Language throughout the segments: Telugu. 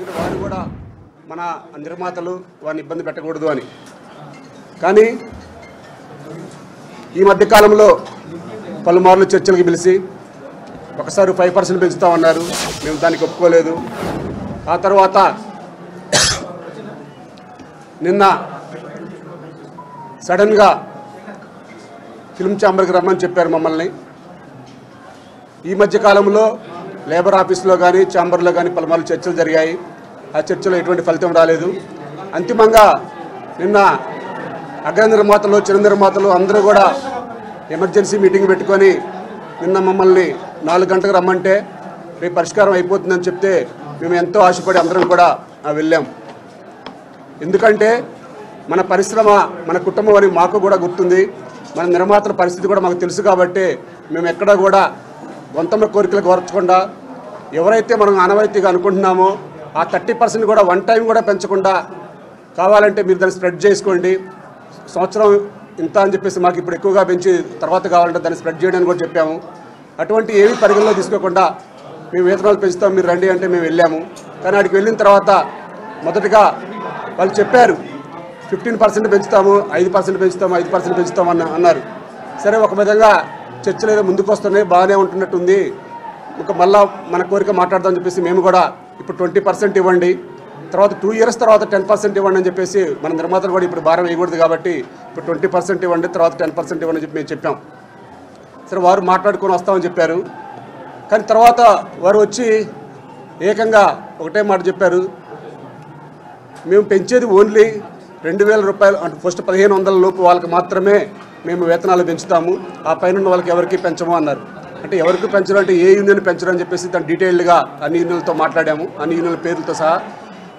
వారు కూడా మన నిర్మాతలు వారిని ఇబ్బంది పెట్టకూడదు అని. కానీ ఈ మధ్యకాలంలో పలుమార్లు చర్చలకు పిలిచి ఒకసారి 5% పెంచుతామన్నారు, మేము దానికి ఒప్పుకోలేదు. ఆ తర్వాత నిన్న సడన్గా ఫిల్మ్ ఛాంబర్కి రమ్మని చెప్పారు మమ్మల్ని. ఈ మధ్యకాలంలో లేబర్ ఆఫీస్లో కానీ ఛాంబర్లో కానీ పలుమార్లు చర్చలు జరిగాయి. ఆ చర్చలో ఎటువంటి ఫలితం రాలేదు. అంతిమంగా నిన్న అగ్ర నిర్మాతలు చిన్న నిర్మాతలు అందరూ కూడా ఎమర్జెన్సీ మీటింగ్ పెట్టుకొని నిన్న మమ్మల్ని 4 గంటలకు రమ్మంటే రేపు పరిష్కారం అయిపోతుందని చెప్తే మేము ఎంతో ఆశపడి అందరం కూడా వెళ్ళాం. ఎందుకంటే మన పరిశ్రమ మన కుటుంబం అని మాకు కూడా గుర్తుంది. మన నిర్మాతల పరిస్థితి కూడా మాకు తెలుసు కాబట్టి మేము ఎక్కడా కూడా గొంతమ్మ కోరికలు కోర్చకుండా ఎవరైతే మనం ఆనవాయితీగా అనుకుంటున్నామో ఆ 30% కూడా వన్ టైం కూడా పెంచకుండా కావాలంటే మీరు దాన్ని స్ప్రెడ్ చేసుకోండి, సంవత్సరం ఇంత అని చెప్పేసి మాకు ఇప్పుడు ఎక్కువగా పెంచి తర్వాత కావాలంటే దాన్ని స్ప్రెడ్ చేయడానికి కూడా చెప్పాము. అటువంటి ఏమీ పరిగణలో తీసుకోకుండా మేము వేతనాలు పెంచుతాం మీరు రండి అంటే మేము వెళ్ళాము. కానీ అక్కడికి వెళ్ళిన తర్వాత మొదటగా వాళ్ళు చెప్పారు 15% పెంచుతాము, 5% పెంచుతాము, 5% పెంచుతాము అన్నారు. సరే, ఒక విధంగా చర్చలు ఏదో ముందుకు వస్తున్నాయి, బాగానే ఉంటున్నట్టుంది. ఇంకా మళ్ళా మన కోరిక మాట్లాడదామని చెప్పేసి మేము కూడా ఇప్పుడు 20% ఇవ్వండి, తర్వాత 2 years తర్వాత 10% ఇవ్వండి అని చెప్పేసి మన నిర్మాతలు కూడా ఇప్పుడు భారం వేయకూడదు కాబట్టి ఇప్పుడు 20% ఇవ్వండి, తర్వాత 10% ఇవ్వండి అని చెప్పి మేము చెప్పాం. సరే, వారు మాట్లాడుకొని వస్తామని చెప్పారు. కానీ తర్వాత వారు వచ్చి ఏకంగా ఒకటే మాట చెప్పారు, మేము పెంచేది ఓన్లీ 2,000 రూపాయలు, అంటే ఫస్ట్ 1,500 లోపు వాళ్ళకి మాత్రమే మేము వేతనాలు పెంచుతాము, ఆ పైన వాళ్ళకి ఎవరికి పెంచము అన్నారు. అంటే ఎవరికి పెంచడం అంటే ఏ యూనియన్ పెంచడం అని చెప్పేసి దాన్ని డీటెయిల్డ్గా అన్ని యూనియన్లతో మాట్లాడాము, అన్ని యూనియన్ల పేర్లతో సహా.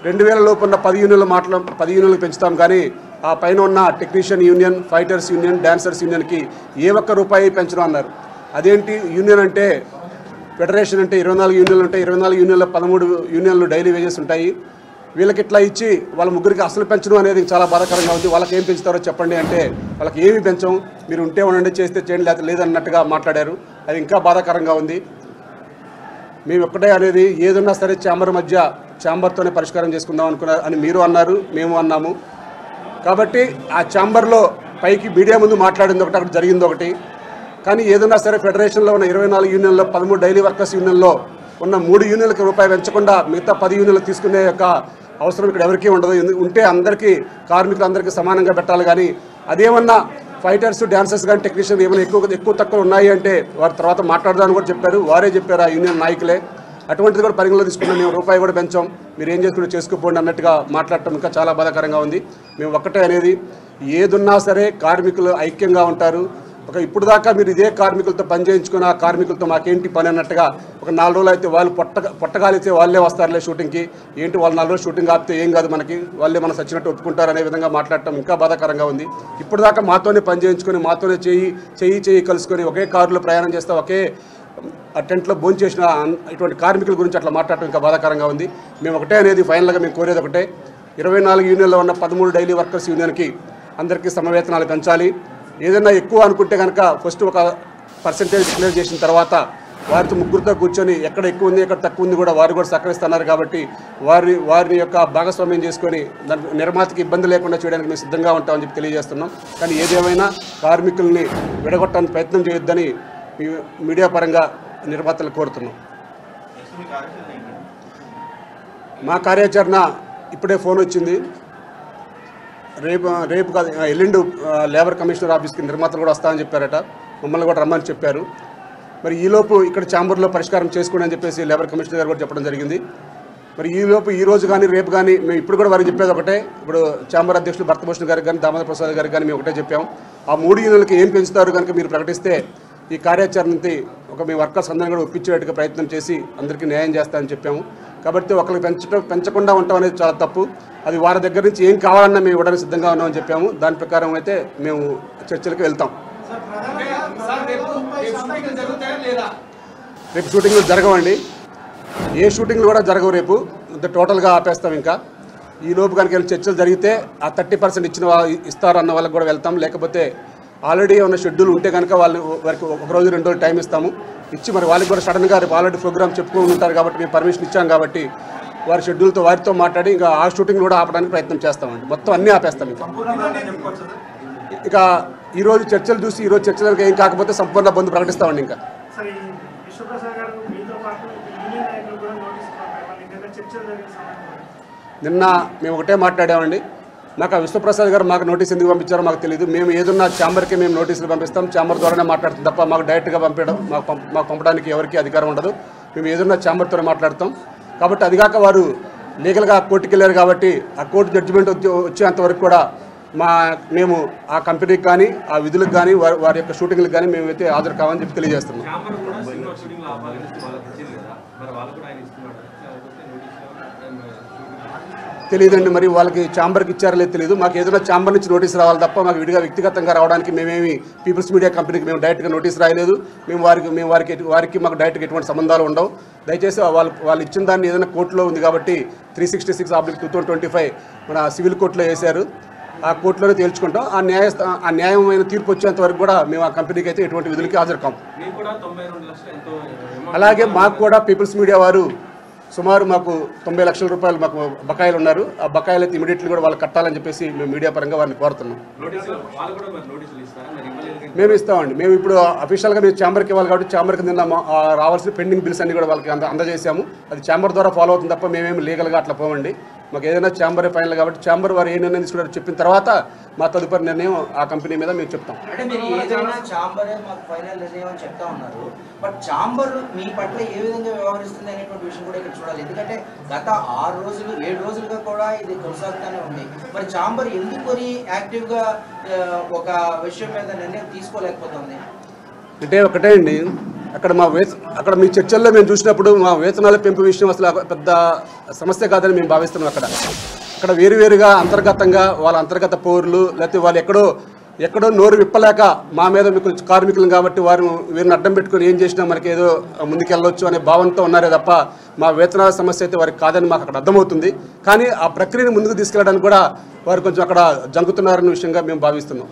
2,000 లోపు ఉన్న 10 యూనియన్లు పెంచుతాం. కానీ ఆ పైన ఉన్న technician union, fighters union, dancers యూనియన్కి ఏ ఒక్క రూపాయి పెంచడం అన్నారు. అదేంటి యూనియన్ అంటే, ఫెడరేషన్ అంటే 24 యూనియన్లు ఉంటాయి, 24 యూనియన్లో 13 యూనియన్లు డైలీ వేజెస్ ఉంటాయి. వీళ్ళకి ఇట్లా ఇచ్చి వాళ్ళ ముగ్గురికి అసలు పెంచడం అనేది చాలా బాధాకరంగా ఉంది. వాళ్ళకి ఏం పెంచుతారో చెప్పండి అంటే వాళ్ళకి ఏమి పెంచం, మీరు ఉంటే ఉండండి, చేస్తే చేయండి, లేకపోతే లేదన్నట్టుగా మాట్లాడారు. అది ఇంకా బాధాకరంగా ఉంది. మేము ఒక్కటే అనేది ఏదన్నా సరే ఛాంబర్తోనే పరిష్కారం చేసుకుందాం అనుకున్నారు అని మీరు అన్నారు, మేము అన్నాము. కాబట్టి ఆ ఛాంబర్లో పైకి మీడియా ముందు మాట్లాడింది ఒకటి, అక్కడ జరిగింది ఒకటి. కానీ ఏదన్నా సరే ఫెడరేషన్లో ఉన్న 24 యూనియన్లో 13 డైలీ వర్కర్స్ యూనియన్లో ఉన్న 3 యూనియన్లకు రూపాయి పెంచకుండా మిగతా 10 యూనియన్లు తీసుకునే యొక్క అవసరం ఇక్కడ ఎవరికీ ఉండదు. ఉంటే అందరికీ కార్మికులందరికీ సమానంగా పెట్టాలి. కానీ అదేమన్నా ఫైటర్స్, డాన్సర్స్ కానీ టెక్నీషియన్ ఏమైనా ఎక్కువ తక్కువ ఉన్నాయి అంటే వారి తర్వాత మాట్లాడదామని కూడా చెప్పారు. వారే చెప్పారు, ఆ యూనియన్ నాయకులే. అటువంటిది కూడా పరిగణలో తీసుకున్నాం. మేము రూపాయి కూడా పెంచాం, మీరు ఏం చేసుకుంటే చేసుకోపోండి అన్నట్టుగా మాట్లాడటం ఇంకా చాలా బాధాకరంగా ఉంది. మేము ఒక్కటే అనేది, ఏదున్నా సరే కార్మికులు ఐక్యంగా ఉంటారు. ఇప్పుడు దాకా మీరు ఇదే కార్మికులతో పని చేయించుకుని ఆ కార్మికులతో మాకేంటి పని అన్నట్టుగా ఒక 4 రోజులు అయితే వాళ్ళు పొట్టగాలితే వాళ్ళే వస్తారులే షూటింగ్కి, ఏంటి వాళ్ళు 4 రోజులు షూటింగ్ ఆపితే ఏం కాదు మనకి, వాళ్ళే మనం సచ్చినట్టు ఒప్పుకుంటారు అనే విధంగా మాట్లాడటం ఇంకా బాధాకరంగా ఉంది. ఇప్పుడు దాకా మాతోనే పని చేయించుకొని మాతోనే చేయి కలుసుకొని ఒకే కారులో ప్రయాణం చేస్తా ఒకే టెంట్లో భోజనం చేసిన ఇటువంటి కార్మికుల గురించి అట్లా మాట్లాడటం ఇంకా బాధాకరంగా ఉంది. మేము ఒకటే అనేది, ఫైనల్గా మేము కోరేది ఒకటే, 24 యూనియన్లో ఉన్న 13 డైలీ వర్కర్స్ యూనియన్కి అందరికీ సమవేతనాలు పెంచాలి. ఏదైనా ఎక్కువ అనుకుంటే కనుక ఫస్ట్ ఒక పర్సెంటేజ్ డిక్లేర్ చేసిన తర్వాత వారితో ముగ్గురితో కూర్చొని ఎక్కడ ఎక్కువ ఉంది ఎక్కడ తక్కువ ఉంది కూడా వారు కూడా సహకరిస్తున్నారు. కాబట్టి వారి యొక్క భాగస్వామ్యం చేసుకొని నిర్మాతకి ఇబ్బంది లేకుండా చేయడానికి మేము సిద్ధంగా ఉంటామని చెప్పి తెలియజేస్తున్నాం. కానీ ఏదేమైనా కార్మికుల్ని విడగొట్టడానికి ప్రయత్నం చేయొద్దని మీడియా పరంగా నిర్మాతలు కోరుతున్నాం. మా కార్యాచరణ ఇప్పుడే ఫోన్ వచ్చింది, రేపు కాదు ఎల్లుండి లేబర్ కమిషనర్ ఆఫీస్కి నిర్మాతలు కూడా వస్తామని చెప్పారట, మమ్మల్ని కూడా రమ్మని చెప్పారు. మరి ఈలోపు ఇక్కడ ఛాంబర్లో పరిష్కారం చేసుకోండి అని చెప్పేసి లేబర్ కమిషనర్ గారు కూడా చెప్పడం జరిగింది. మరి ఈలోపు ఈ రోజు కానీ రేపు కానీ మేము ఇప్పుడు కూడా వారికి చెప్పేది ఒకటే, ఇప్పుడు ఛాంబర్ అధ్యక్షులు భరతభూషణ్ గారికి కానీ దామోదర్ ప్రసాద్ గారికి కానీ మేము ఒకటే చెప్పాం, ఆ 3 యూనియన్లకి ఏం పెంచుతారు కనుక మీరు ప్రకటిస్తే ఈ కార్యాచరణకి మీ వర్కర్స్ అందరినీ కూడా ఒప్పించేట్టుగా ప్రయత్నం చేసి అందరికీ న్యాయం చేస్తామని చెప్పాము. కాబట్టి ఒకరికి పెంచకుండా ఉండటం అనేది చాలా తప్పు. అది వారి దగ్గర నుంచి ఏం కావాలన్నా మేము ఇవ్వడానికి సిద్ధంగా ఉన్నామని చెప్పాము. దాని ప్రకారం అయితే మేము చర్చలకు వెళ్తాం. రేపు షూటింగ్లు జరగవండి, ఏ షూటింగ్లు కూడా జరగవు రేపు, టోటల్గా ఆపేస్తాం. ఇంకా ఈ లోపు కనుక చర్చలు జరిగితే ఆ 30% ఇస్తారన్న వాళ్ళకి కూడా వెళ్తాం. లేకపోతే ఆల్రెడీ ఉన్న షెడ్యూల్ ఉంటే కనుక వారికి 1 రోజు 2 రోజులు టైం ఇస్తాము. ఇచ్చి మరి వాళ్ళకి కూడా సడన్గా రేపు ఆల్రెడీ ప్రోగ్రామ్ చెప్పుకొని ఉంటారు కాబట్టి మేము పర్మిషన్ ఇచ్చాం కాబట్టి వారి షెడ్యూల్తో వారితో మాట్లాడి ఇంకా ఆ షూటింగ్ కూడా ఆపడానికి ప్రయత్నం చేస్తామండి. మొత్తం అన్నీ ఆపేస్తాం. ఇక ఈరోజు చర్చలు చూసి ఈరోజు చర్చలకు ఏం కాకపోతే సంపూర్ణ బంద్ ప్రకటిస్తామండి. ఇంకా నిన్న మేము ఒకటే మాట్లాడామండి. నాకు ఆ విశ్వప్రసాద్ గారు మాకు నోటీస్ ఎందుకు పంపించారో మాకు తెలియదు. మేము ఏదన్నా ఛాంబర్కి మేము నోటీసులు పంపిస్తాం, ఛాంబర్ ద్వారానే మాట్లాడుతాం తప్ప మాకు డైరెక్ట్గా మాకు పంపడానికి ఎవరికి అధికారం ఉండదు. మేము ఏదన్నా ఛాంబర్తోనే మాట్లాడతాం. కాబట్టి అదిగాక వారు లీగల్గా కోర్టుకి వెళ్ళారు కాబట్టి ఆ కోర్టు జడ్జిమెంట్ వచ్చేంత వరకు కూడా మేము ఆ కంపెనీకి కానీ ఆ విధులకు కానీ వారి యొక్క షూటింగ్లకు కానీ మేమైతే హాజరు కావాలని చెప్పి తెలియజేస్తున్నాం. తెలియదండి, మరి వాళ్ళకి ఛాంబర్కి ఇచ్చారో లేదు తెలియదు. మాకు ఏదైనా ఛాంబర్ నుంచి నోటీస్ రావాలి తప్ప మాకు విడిగా వ్యక్తిగతంగా రావడానికి మేమేమి పీపుల్స్ మీడియా కంపెనీకి మేము డైరెక్ట్గా నోటీస్ రాయలేదు. వారికి మాకు డైరెక్ట్గా ఎటువంటి సంబంధాలు ఉండవు. దయచేసి వాళ్ళు ఇచ్చిన దాన్ని ఏదైనా కోర్టులో ఉంది కాబట్టి 366/2025 మన సివిల్ కోర్టులో వేశారు. ఆ కోర్టులోనే తేల్చుకుంటాం. ఆ న్యాయమైన తీర్పు వచ్చేంత వరకు కూడా మేము ఆ కంపెనీకి అయితే ఎటువంటి విధులకి హాజరు కాము. అలాగే మాకు కూడా పీపుల్స్ మీడియా వారు సుమారు మాకు 90 లక్షల రూపాయలు మాకు బకాయిలు ఉన్నారు. ఆ బకాయిలు అయితే ఇమీడియట్లీ కూడా వాళ్ళు కట్టాలని చెప్పేసి మేము మీడియా పరంగా వారిని కోరుతున్నాం. మేము ఇస్తామండి. మేము ఇప్పుడు అఫీషియల్గా మేము ఛాంబర్కి ఇవ్వాలి కాబట్టి ఛాంబర్కి నిన్న రావాల్సిన పెండింగ్ బిల్స్ అన్ని కూడా వాళ్ళకి అందజేసాము. అది ఛాంబర్ ద్వారా ఫాలో అవుతుంది తప్ప మేమేమి లీగల్గా అట్లా పోవండి. మాకు ఏదైనా ఛాంబర్ ఫైనల్ కాబట్టి ఛాంబర్ వారు ఏ నిర్ణయం తీసుకున్నారో చెప్పిన తర్వాత మా తదుపరి నిర్ణయం ఆ కంపెనీ మీద మేము చెప్తాం. అంటే మీరు ఏదైనా ఛాంబరే మాకు ఫైనల్ నిర్ణయం అని చెప్తా ఉన్నారు. బట్ ఛాంబర్ మీ పట్ల ఏ విధంగా వ్యవహరిస్తుంది అనేటువంటి విషయం కూడా ఇక్కడ చూడాలి. ఎందుకంటే గత 6 రోజులు 7 రోజులుగా కూడా ఇది కొనసాగుతూనే ఉంది. మరి ఛాంబర్ ఎందుకొని యాక్టివ్గా ఒక విషయం మీద నిర్ణయం తీసుకోలేకపోతుంది? అంటే ఒకటే అండి, అక్కడ మీ చర్చల్లో మేము చూసినప్పుడు మా వేతనాల పెంపు విషయం అసలు పెద్ద సమస్య కాదని మేము భావిస్తున్నాం. అక్కడ వేరువేరుగా అంతర్గతంగా వాళ్ళ అంతర్గత పౌరులు లేకపోతే వాళ్ళు ఎక్కడో నోరు విప్పలేక మా మీద మీకు కార్మికులు కాబట్టి వీరిని అడ్డం పెట్టుకుని ఏం చేసినా మనకి ఏదో ముందుకెళ్ళవచ్చు అనే భావంతో ఉన్నారే తప్ప మా వేతనాల సమస్య అయితే వారికి కాదని మాకు అక్కడ అర్థమవుతుంది. కానీ ఆ ప్రక్రియను ముందుకు తీసుకెళ్ళడానికి కూడా వారు కొంచెం అక్కడ జంకుతున్నారనే విషయంగా మేము భావిస్తున్నాం.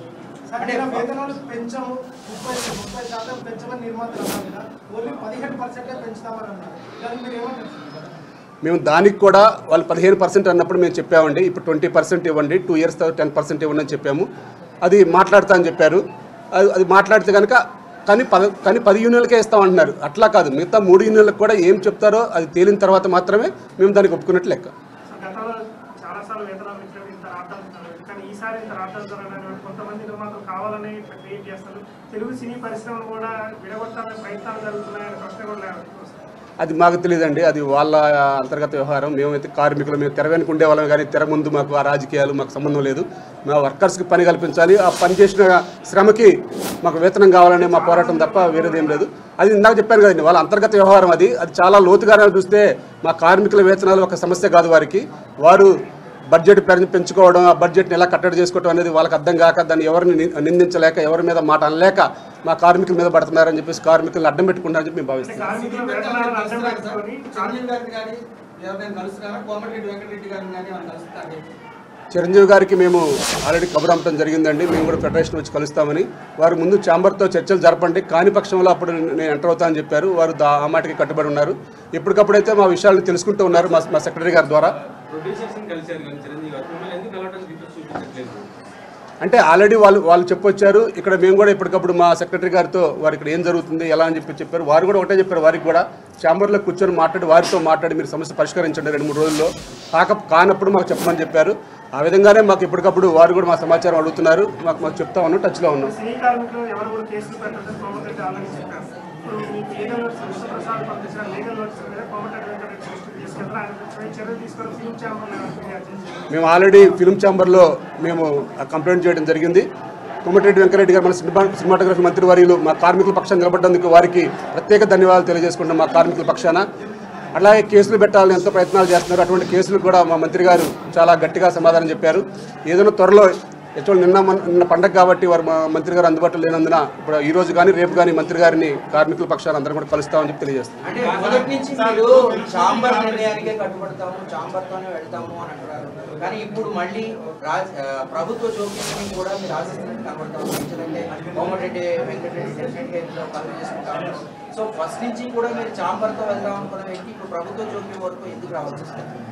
మేము దానికి కూడా వాళ్ళు 15% అన్నప్పుడు మేము చెప్పామండి. ఇప్పుడు 20% ఇవ్వండి, 2 years 10% ఇవ్వండి అని చెప్పాము. అది మాట్లాడతా అని చెప్పారు. అది మాట్లాడితే కనుక కానీ 10 యూనియన్లకే ఇస్తామంటున్నారు. అట్లా కాదు, మిగతా 3 యూనియన్లకు కూడా ఏం చెప్తారో అది తేలిన తర్వాత మాత్రమే మేము దానికి ఒప్పుకున్నట్లు లెక్క. అది మాకు తెలియదండి, అది వాళ్ళ అంతర్గత వ్యవహారం. మేమైతే కార్మికులు, మేము తెర వెనుక ఉండే వాళ్ళం, కానీ తెర ముందు మాకు ఆ రాజకీయాలు మాకు సంబంధం లేదు. మా వర్కర్స్కి పని కల్పించాలి, ఆ పని చేసిన శ్రమకి మాకు వేతనం కావాలనే మా పోరాటం తప్ప వేరేదేం లేదు. అది ఇందాక చెప్పాను కదండి, వాళ్ళ అంతర్గత వ్యవహారం. అది చాలా లోతుగానే చూస్తే మా కార్మికుల వేతనాలు ఒక సమస్య కాదు. వారు బడ్జెట్ పెంచుకోవడం, ఆ బడ్జెట్ని ఎలా కట్టడి చేసుకోవడం అనేది వాళ్ళకి అర్థం కాక దాన్ని ఎవరిని నిందించలేక ఎవరి మీద మాట అనలేక మా కార్మికుల మీద పడుతున్నారని చెప్పేసి కార్మికులను అడ్డం పెట్టుకుంటారని చెప్పి మేము భావిస్తున్నాం. చిరంజీవి గారికి మేము ఆల్రెడీ కబురు అమ్మటం జరిగిందండి. మేము కూడా ఫెడరేషన్ వచ్చి కలుస్తామని. వారు ముందు ఛాంబర్తో చర్చలు జరపండి, కాని పక్షంలో అప్పుడు నేను ఎంటర్ అవుతానని చెప్పారు. వారు ఆ మాటకి కట్టుబడి ఉన్నారు. ఎప్పటికప్పుడైతే మా విషయాలను తెలుసుకుంటూ ఉన్నారు మా సెక్రటరీ గారి ద్వారా. అంటే ఆల్రెడీ వాళ్ళు చెప్పొచ్చారు. ఇక్కడ మేము కూడా ఎప్పటికప్పుడు మా సెక్రటరీ గారితో వారు ఇక్కడ ఏం జరుగుతుంది ఎలా అని చెప్పారు. వారు కూడా ఒకటే చెప్పారు, వారికి కూడా ఛాంబర్లో కూర్చొని వారితో మాట్లాడి మీరు సమస్య పరిష్కరించండి 2-3 రోజుల్లో, కానప్పుడు మాకు చెప్పమని చెప్పారు. ఆ విధంగానే మాకు ఎప్పటికప్పుడు వారు కూడా మా సమాచారం అడుగుతున్నారు. మాకు చెప్తా ఉన్నాం, టచ్లో ఉన్నాం. మేము ఆల్రెడీ ఫిల్మ్ ఛాంబర్లో మేము కంప్లైంట్ చేయడం జరిగింది. కోమటిరెడ్డి వెంకరెడ్డి గారు మన సినిమాటోగ్రఫీ మంత్రి వర్యులు మా కార్మికుల పక్షాన నిలబడ్డందుకు వారికి ప్రత్యేక ధన్యవాదాలు తెలియజేసుకుంటాం మా కార్మికుల పక్షాన. అలాగే కేసులు పెట్టాలని ఎంతో ప్రయత్నాలు చేస్తున్నారు. అటువంటి కేసులు కూడా మా మంత్రి గారు చాలా గట్టిగా సమాధానం చెప్పారు. ఏదైనా త్వరలో యాక్చువల్ నిన్న పండగ కాబట్టి వారు మంత్రి గారు అందుబాటులో లేనందున ఇప్పుడు ఈ రోజు కానీ రేపు కానీ మంత్రి గారిని కార్మికుల పక్షాన్ని అందరూ కూడా కలుస్తామని చెప్పి తెలియజేస్తాం. అంటే మొదటి నుంచి మీరు చాంబర్ నిర్ణయానికే కట్టుబడతాము, చాంబర్తోనే వెళ్తాము అని అంటున్నారు. కానీ ఇప్పుడు మళ్ళీ ప్రభుత్వ జోక్యాన్ని కూడా మీరు ఆశిస్తున్నట్టు కనబడతాము. ఎందుకంటే కోమటిరెడ్డి వెంకటరెడ్డి డెఫినెట్గా ఇంట్లో కలుగు చేసుకుంటాము. సో ఫస్ట్ నుంచి కూడా మీరు చాంబర్తో వెళ్దాం అనుకున్న వ్యక్తి ఇప్పుడు ప్రభుత్వ జోక్యం వరకు ఎందుకు రావాల్సి వస్తుంది?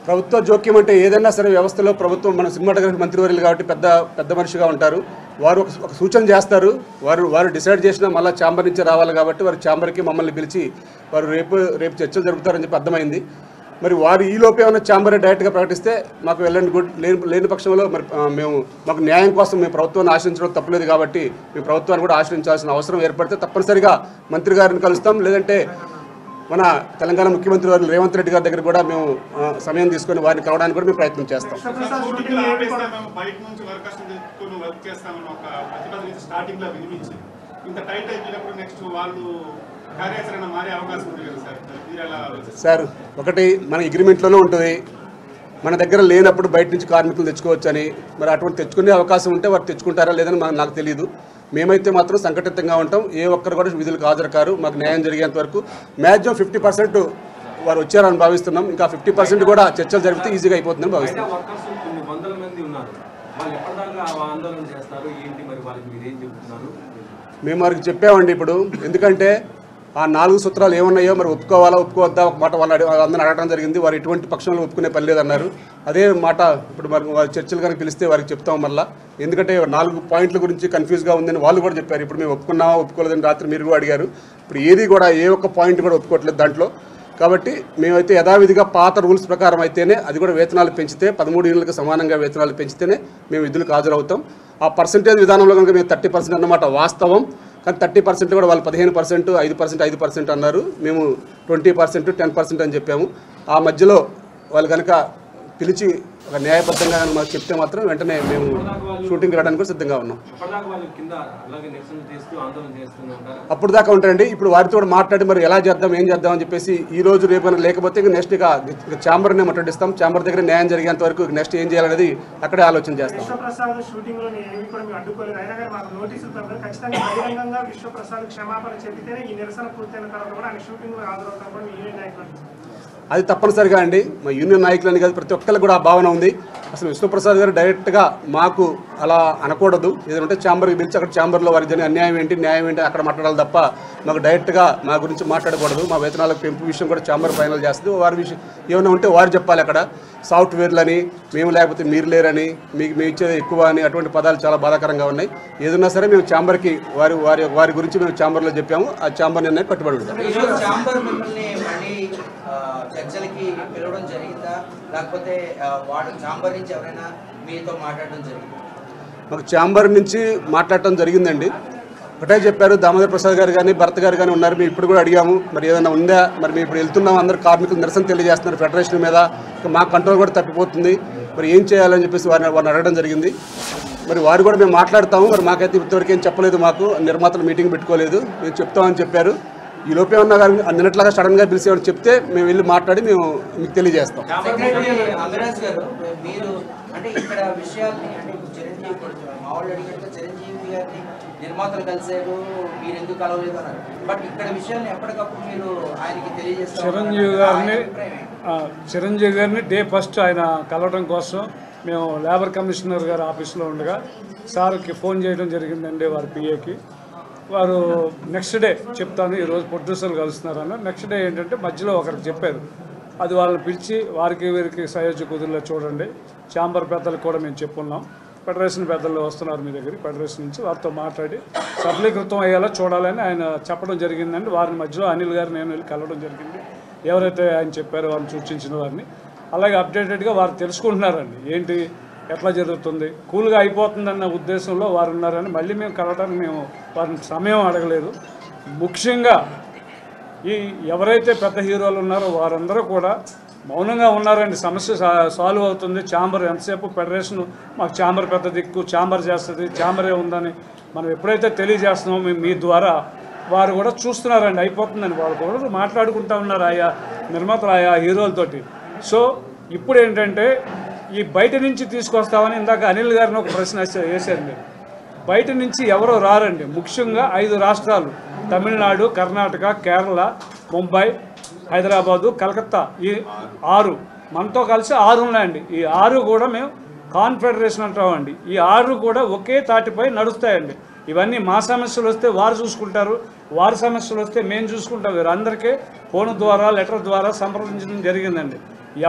ప్రభుత్వ జోక్యం అంటే ఏదైనా సరే వ్యవస్థలో ప్రభుత్వం మన సినిమాటోగ్రఫీ మంత్రివర్యులు కాబట్టి పెద్ద మనిషిగా ఉంటారు. వారు ఒక సూచన చేస్తారు. వారు డిసైడ్ చేసినా మళ్ళీ ఛాంబర్ నుంచి రావాలి కాబట్టి వారు ఛాంబర్కి మమ్మల్ని పిలిచి వారు రేపు చర్చలు జరుపుతారని చెప్పి అర్థమైంది. మరి వారు ఈ లోపే ఏమైనా ఛాంబర్ డైరెక్ట్గా ప్రకటిస్తే మాకు వెళ్ళండి గుడ్, లేని పక్షంలో మరి మాకు న్యాయం కోసం మేము ప్రభుత్వాన్ని ఆశ్రయించడం తప్పలేదు కాబట్టి మేము ప్రభుత్వాన్ని కూడా ఆశ్రయించాల్సిన అవసరం ఏర్పడితే తప్పనిసరిగా మంత్రి గారిని కలుస్తాం. లేదంటే మన తెలంగాణ ముఖ్యమంత్రి వారు రేవంత్ రెడ్డి గారి దగ్గర కూడా మేము సమయం తీసుకొని వారిని కలవడానికి కూడా మేము ప్రయత్నం చేస్తాం. సార్ ఒకటి మన అగ్రిమెంట్లోనే ఉంటుంది, మన దగ్గర లేనప్పుడు బయట నుంచి కార్మికులు తెచ్చుకోవచ్చు అని. మరి అటువంటి తెచ్చుకునే అవకాశం ఉంటే వారు తెచ్చుకుంటారా లేదని నాకు తెలియదు. మేమైతే మాత్రం సంఘటితంగా ఉంటాం. ఏ ఒక్కరు కూడా విధులకు హాజరు కారు. మాకు న్యాయం జరిగేంత వరకు మ్యాక్సిమం 50% వారు వచ్చారని భావిస్తున్నాం. ఇంకా 50% కూడా చర్చలు జరిగితే ఈజీగా అయిపోతుందని భావిస్తున్నాం. మేము వారికి చెప్పామండి ఇప్పుడు, ఎందుకంటే ఆ 4 సూత్రాలు ఏమున్నాయో మరి ఒప్పుకోవాలా ఒప్పుకోవద్దా ఒక మాట అందరిని అడగడం జరిగింది. వారు ఎటువంటి పక్షంలో ఒప్పుకునే పని లేదన్నారు. అదే మాట ఇప్పుడు మరి వారి చర్చలు కనుక పిలిస్తే వారికి చెప్తాం మళ్ళీ. ఎందుకంటే 4 పాయింట్ల గురించి కన్ఫ్యూజ్గా ఉందని వాళ్ళు కూడా చెప్పారు. ఇప్పుడు మేము ఒప్పుకున్నామా ఒప్పుకోలేదని రాత్రి మీరు కూడా అడిగారు. ఇప్పుడు ఏది కూడా ఏ ఒక్క పాయింట్ కూడా ఒప్పుకోవట్లేదు దాంట్లో. కాబట్టి మేమైతే యథావిధిగా పాత రూల్స్ ప్రకారం అయితేనే, అది కూడా వేతనాలు పెంచితే 13 యూనిట్లకు సమానంగా వేతనాలు పెంచితేనే మేము విధులకు హాజరవుతాం. ఆ పర్సంటేజ్ విధానంలో కనుక మేము 30% అన్నమాట వాస్తవం. కానీ 30% కూడా వాళ్ళు 15%, 5% అన్నారు. మేము 20%, 10% అని చెప్పాము. ఆ మధ్యలో వాళ్ళు కనుక పిలిచి ఒక న్యాయబద్ధంగా మాకు చెప్తే మాత్రం వెంటనే మేము షూటింగ్ రావడానికి కూడా సిద్ధంగా ఉన్నాం. అప్పుడు దాకా ఉంటాయండి. ఇప్పుడు వారితో కూడా మాట్లాడి మరి ఎలా చేద్దాం ఏం చేద్దాం అని చెప్పేసి ఈ రోజు రేపు లేకపోతే నెక్స్ట్ ఇక ఛాంబర్నే మాట్లాడిస్తాం. ఛాంబర్ దగ్గర న్యాయం జరిగేంత వరకు నెక్స్ట్ ఏం చేయాలనేది అక్కడే ఆలోచన చేస్తాం. అది తప్పనిసరిగా అండి. మా యూనియన్ నాయకులని కాదు ప్రతి ఒక్కరికి కూడా ఆ భావన ఉంది. అసలు విష్ణుప్రసాద్ గారు డైరెక్ట్గా మాకు అలా అనకూడదు. ఏదంటే ఛాంబర్కి పిలిచి అక్కడ ఛాంబర్లో వారి జరిగిన అన్యాయం ఏంటి న్యాయం ఏంటి అక్కడ మాట్లాడాలి తప్ప మాకు డైరెక్ట్గా మా గురించి మాట్లాడకూడదు. మా వేతనాలకు పెంపు విషయం కూడా ఛాంబర్ ఫైనల్ చేస్తుంది. వారి విషయం ఏమైనా ఉంటే వారు చెప్పాలి. అక్కడ సాఫ్ట్వేర్లని మేము లేకపోతే మీరు లేరని మీకు మేము ఇచ్చేది ఎక్కువ అని అటువంటి పదాలు చాలా బాధాకరంగా ఉన్నాయి. ఏదన్నా సరే మేము ఛాంబర్కి వారి గురించి మేము ఛాంబర్లో చెప్పాము. ఆ ఛాంబర్ నిర్ణయం కట్టుబడి ఉంటాం. చర్చలకి పిలవడం జరిగిందా లేకపోతే వాడు ఛాంబర్ నుంచి ఎవరైనా మీతో మాట్లాడడం జరిగిందా? మాకు ఛాంబర్ నుంచి మాట్లాడటం జరిగిందండి. ఒకటే చెప్పారు, దామోదర్ ప్రసాద్ గారు కానీ భరత్ గారు కానీ ఉన్నారు. మేము ఇప్పుడు కూడా అడిగాము మరి ఏదైనా ఉందా, మరి మేము ఇప్పుడు వెళ్తున్నాం అందరు కార్మికులు నిరసన తెలియజేస్తున్నారు ఫెడరేషన్ మీద, మా కంట్రోల్ కూడా తప్పిపోతుంది, మరి ఏం చేయాలని చెప్పేసి వారిని అడగడం జరిగింది. మరి వారు కూడా మేము మాట్లాడతాము. మరి మాకైతే ఇంతవరకు ఏం చెప్పలేదు. మాకు నిర్మాతలు మీటింగ్ పెట్టుకోలేదు. మేము చెప్తామని చెప్పారు. ఈ లోపే ఉన్న గారు నిన్నట్లాగా సడన్గా పిలిచేవాళ్ళు చెప్తే మేము వెళ్ళి మాట్లాడి మేము మీకు తెలియజేస్తాం. అమిరాజ్ గారు మీరు అంటే ఇక్కడ విషయాల్ని అంటే చిరంజీవి మామూలు అడిగితే చిరంజీవి గారిని నిర్మాతలు కలిసారు, మీరు ఎందుకు కలవలేదు అన్నారు. బట్ ఇక్కడ విషయాన్ని ఎప్పటికప్పుడు మీరు ఆయనకి తెలియజేస్తారు. చిరంజీవి గారిని డే ఫస్ట్ ఆయన కలవడం కోసం మేము లేబర్ కమిషనర్ గారి ఆఫీస్లో ఉండగా సార్కి ఫోన్ చేయడం జరిగిందండి వారి పిఏకి. వారు నెక్స్ట్ డే చెప్తాను ఈరోజు ప్రొడ్యూసర్లు కలుస్తున్నారన్న. నెక్స్ట్ డే ఏంటంటే మధ్యలో ఒకరికి చెప్పారు, అది వాళ్ళని పిలిచి వారికి వీరికి సయోధ్య కుదురులో చూడండి, ఛాంబర్ పెద్దలకు కూడా మేము చెప్పున్నాం, ఫెడరేషన్ పెద్దలు వస్తున్నారు మీ దగ్గరికి, ఫెడరేషన్ నుంచి వారితో మాట్లాడి సఫలీకృతం అయ్యేలా చూడాలని ఆయన చెప్పడం జరిగిందండి. వారిని మధ్యలో అనిల్ గారు నేను వెళ్ళి కలవడం జరిగింది. ఎవరైతే ఆయన చెప్పారో వారిని సూచించిన వారిని అలాగే అప్డేటెడ్గా వారు తెలుసుకుంటున్నారండి ఏంటి ఎట్లా జరుగుతుంది, కూల్గా అయిపోతుందన్న ఉద్దేశంలో వారు ఉన్నారని. మళ్ళీ మేము కలవడానికి మేము వారిని సమయం అడగలేదు. ముఖ్యంగా ఈ ఎవరైతే పెద్ద హీరోలు ఉన్నారో వారందరూ కూడా మౌనంగా ఉన్నారండి. సమస్య సాల్వ్ అవుతుంది. ఛాంబర్ ఎంతసేపు ఫెడరేషన్ మాకు ఛాంబర్ పెద్ద దిక్కు, ఛాంబర్ చేస్తుంది, ఛాంబరే ఉందని మనం ఎప్పుడైతే తెలియజేస్తున్నామో మీ ద్వారా వారు కూడా చూస్తున్నారండి అయిపోతుందని. వాళ్ళు కూడా మాట్లాడుకుంటూ ఉన్నారు ఆయా నిర్మాతలు ఆయా హీరోలతోటి. సో ఇప్పుడు ఏంటంటే ఈ బయట నుంచి తీసుకొస్తామని ఇందాక అనిల్ గారిని ఒక ప్రశ్న వేశారు మీరు. బయట నుంచి ఎవరో రారండి. ముఖ్యంగా 5 రాష్ట్రాలు, తమిళనాడు, కర్ణాటక, కేరళ, ముంబై, హైదరాబాదు, కలకత్తా, ఈ 6 మనతో కలిసి 6 ఉన్నాయండి. ఈ 6 కూడా మేము కాన్ఫెడరేషన్ అంటామండి. ఈ 6 కూడా ఒకే తాటిపై నడుస్తాయండి. ఇవన్నీ మా సమస్యలు వస్తే వారు చూసుకుంటారు, వారి సమస్యలు వస్తే మేము చూసుకుంటాం. వీరందరికీ ఫోన్ ద్వారా, లెటర్ ద్వారా సంప్రదించడం జరిగిందండి.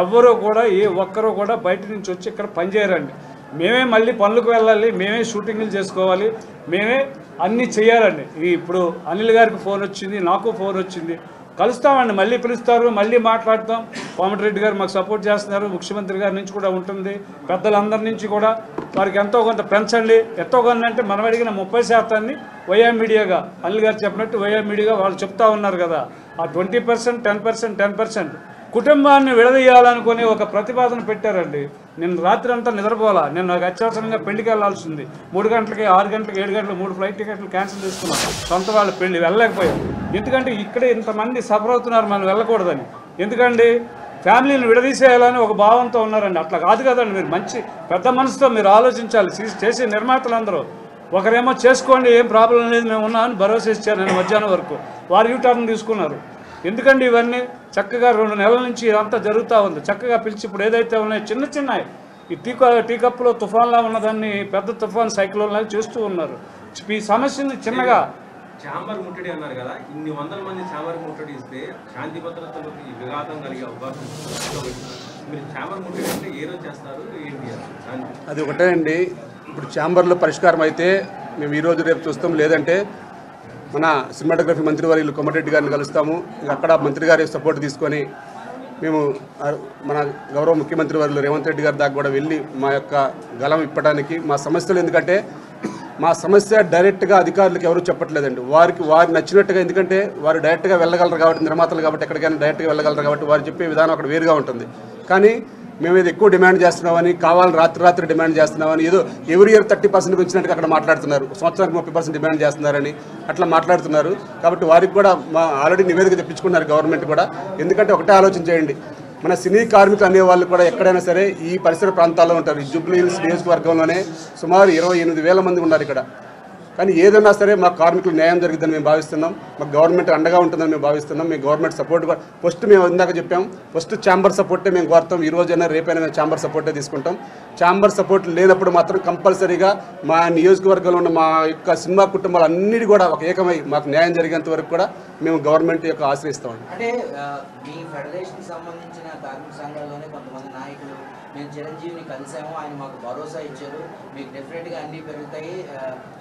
ఎవ్వరూ కూడా ఏ ఒక్కరూ కూడా బయట నుంచి వచ్చి ఇక్కడ పనిచేయరండి. మేమే మళ్ళీ పనులకు వెళ్ళాలి, మేమే షూటింగ్లు చేసుకోవాలి, మేమే అన్నీ చేయాలండి. ఇప్పుడు అనిల్ గారికి ఫోన్ వచ్చింది, నాకు ఫోన్ వచ్చింది, కలుస్తామండి, మళ్ళీ పిలుస్తారు, మళ్ళీ మాట్లాడతాం. కోమటిరెడ్డి గారు మాకు సపోర్ట్ చేస్తున్నారు, ముఖ్యమంత్రి గారి నుంచి కూడా ఉంటుంది, పెద్దలందరి నుంచి కూడా వారికి ఎంతో కొంత పెంచండి. ఎంతో కొంత అంటే మనం అడిగిన 30% వైఎం మీడియాగా అనిల్ గారు చెప్పినట్టు వైఎం మీడియాగా వాళ్ళు చెప్తా ఉన్నారు కదా, ఆ 20%, 10% కుటుంబాన్ని విడదీయాలనుకుని ఒక ప్రతిపాదన పెట్టారండి. నేను రాత్రి అంతా నిద్రపోవాలా. నేను నాకు అత్యవసరంగా పెళ్లికి వెళ్ళాల్సింది. 3 గంటలకి, 6 గంటలకి, 7 గంటలకు 3 ఫ్లైట్ టికెట్లు క్యాన్సిల్ చేసుకున్నాను. సొంత వాళ్ళ పెళ్లి వెళ్ళలేకపోయాను. ఎందుకంటే ఇక్కడే ఇంతమంది సఫర్ అవుతున్నారు, మనం వెళ్ళకూడదని. ఎందుకండి ఫ్యామిలీని విడదీసేయాలని ఒక భావంతో ఉన్నారండి. అట్లా కాదు కదండి. మీరు మంచి పెద్ద మనసుతో మీరు ఆలోచించాలి. చేసే నిర్మాతలందరూ ఒకరేమో చేసుకోండి, ఏం ప్రాబ్లం లేదు, మేము ఉన్నామని భరోసా ఇచ్చారు. నేను మధ్యాహ్నం వరకు వారు యూటర్న్ తీసుకున్నారు. ఎందుకండి ఇవన్నీ చక్కగా 2 నెలల నుంచి ఇదంతా జరుగుతూ ఉంది. చక్కగా పిలిచి ఇప్పుడు ఏదైతే ఉన్నాయో చిన్న ఈ టీ కప్పులో తుఫాన్లా ఉన్నదాన్ని పెద్ద తుఫాన్ సైక్లోన్లా చేస్తూ ఉన్నారు. ఈ సమస్యని చిన్నగా ఛాంబర్ ముట్టడి అన్నారు కదా, ఇన్ని వందల మంది ఛాంబర్ ముట్టడి ఇస్తే శాంతి భద్రతలకు విఘాతం కలిగే అవకాశం. మీరు ఛాంబర్ ముట్టడి అంటే ఏ రోజు చేస్తారు, ఏంటి అది ఒకటే అండి. ఇప్పుడు ఛాంబర్లో పరిష్కారం అయితే మేము ఈరోజు రేపు చూస్తాం, లేదంటే మన సినిమాటోగ్రఫీ మంత్రి వర్యులు కోమటిరెడ్డి గారిని కలుస్తాము. అక్కడ మంత్రి గారి సపోర్ట్ తీసుకొని మేము మన గౌరవ ముఖ్యమంత్రి వర్యులు రేవంత్ రెడ్డి గారి దాకా కూడా వెళ్ళి మా యొక్క గలం ఇప్పడానికి మా సమస్యలు, ఎందుకంటే మా సమస్య డైరెక్ట్గా అధికారులకు ఎవరు చెప్పట్లేదండి. వారు నచ్చినట్టుగా, ఎందుకంటే వారు డైరెక్ట్గా వెళ్ళగలరు కాబట్టి, నిర్మాతలు కాబట్టి ఎక్కడికైనా డైరెక్ట్గా వెళ్ళగలరు కాబట్టి వారు చెప్పే విధానం అక్కడ వేరుగా ఉంటుంది. కానీ మేము ఇది ఎక్కువ డిమాండ్ చేస్తున్నామని, కావాలని రాత్రి డిమాండ్ చేస్తున్నామని, ఏదో ఎవ్రీ ఇయర్ 30% పెంచినట్టుగా అక్కడ మాట్లాడుతున్నారు. సంవత్సరానికి 30% డిమాండ్ చేస్తున్నారని అట్లా మాట్లాడుతున్నారు. కాబట్టి వారికి కూడా మా ఆల్రెడీ నివేదిక తెప్పించుకున్నారు గవర్నమెంట్ కూడా. ఎందుకంటే ఒకటే ఆలోచన చేయండి, మన సినీ కార్మికులు అనేవాళ్ళు కూడా ఎక్కడైనా సరే ఈ పరిసర ప్రాంతాల్లో ఉంటారు. ఈ జూబ్లీ హిల్స్ నియోజకవర్గంలోనే సుమారు 28,000 మంది ఉన్నారు ఇక్కడ. కానీ ఏదైనా సరే మా కార్మికులు న్యాయం జరిగిద్దని మేము భావిస్తున్నాం. మాకు గవర్నమెంట్ అండగా ఉంటుందని మేము భావిస్తున్నాం. మేము గవర్నమెంట్ సపోర్ట్ కూడా ఫస్ట్ మేము ఇందాక చెప్పాం, ఫస్ట్ ఛాంబర్ సపోర్టే మేము కోరుతాం. ఈ రోజైనా రేపైనా మేము ఛాంబర్ సపోర్టే తీసుకుంటాం. ఛాంబర్ సపోర్ట్ లేనప్పుడు మాత్రం కంపల్సరీగా మా నియోజకవర్గంలో ఉన్న మా యొక్క సినిమా కుటుంబాలు అన్నిటి కూడా ఒక ఏకమై మాకు న్యాయం జరిగేంత వరకు కూడా మేము గవర్నమెంట్ యొక్క ఆశ్రయిస్తామండి. అంటే మీ ఫెడరేషన్కి సంబంధించిన కార్మిక సంఘాల్లోనే కొంతమంది నాయకులు మేము చిరంజీవిని కలిసాము, ఆయన మాకు భరోసా ఇచ్చారు, మీకు డెఫినెట్గా అన్నీ పెరుగుతాయి,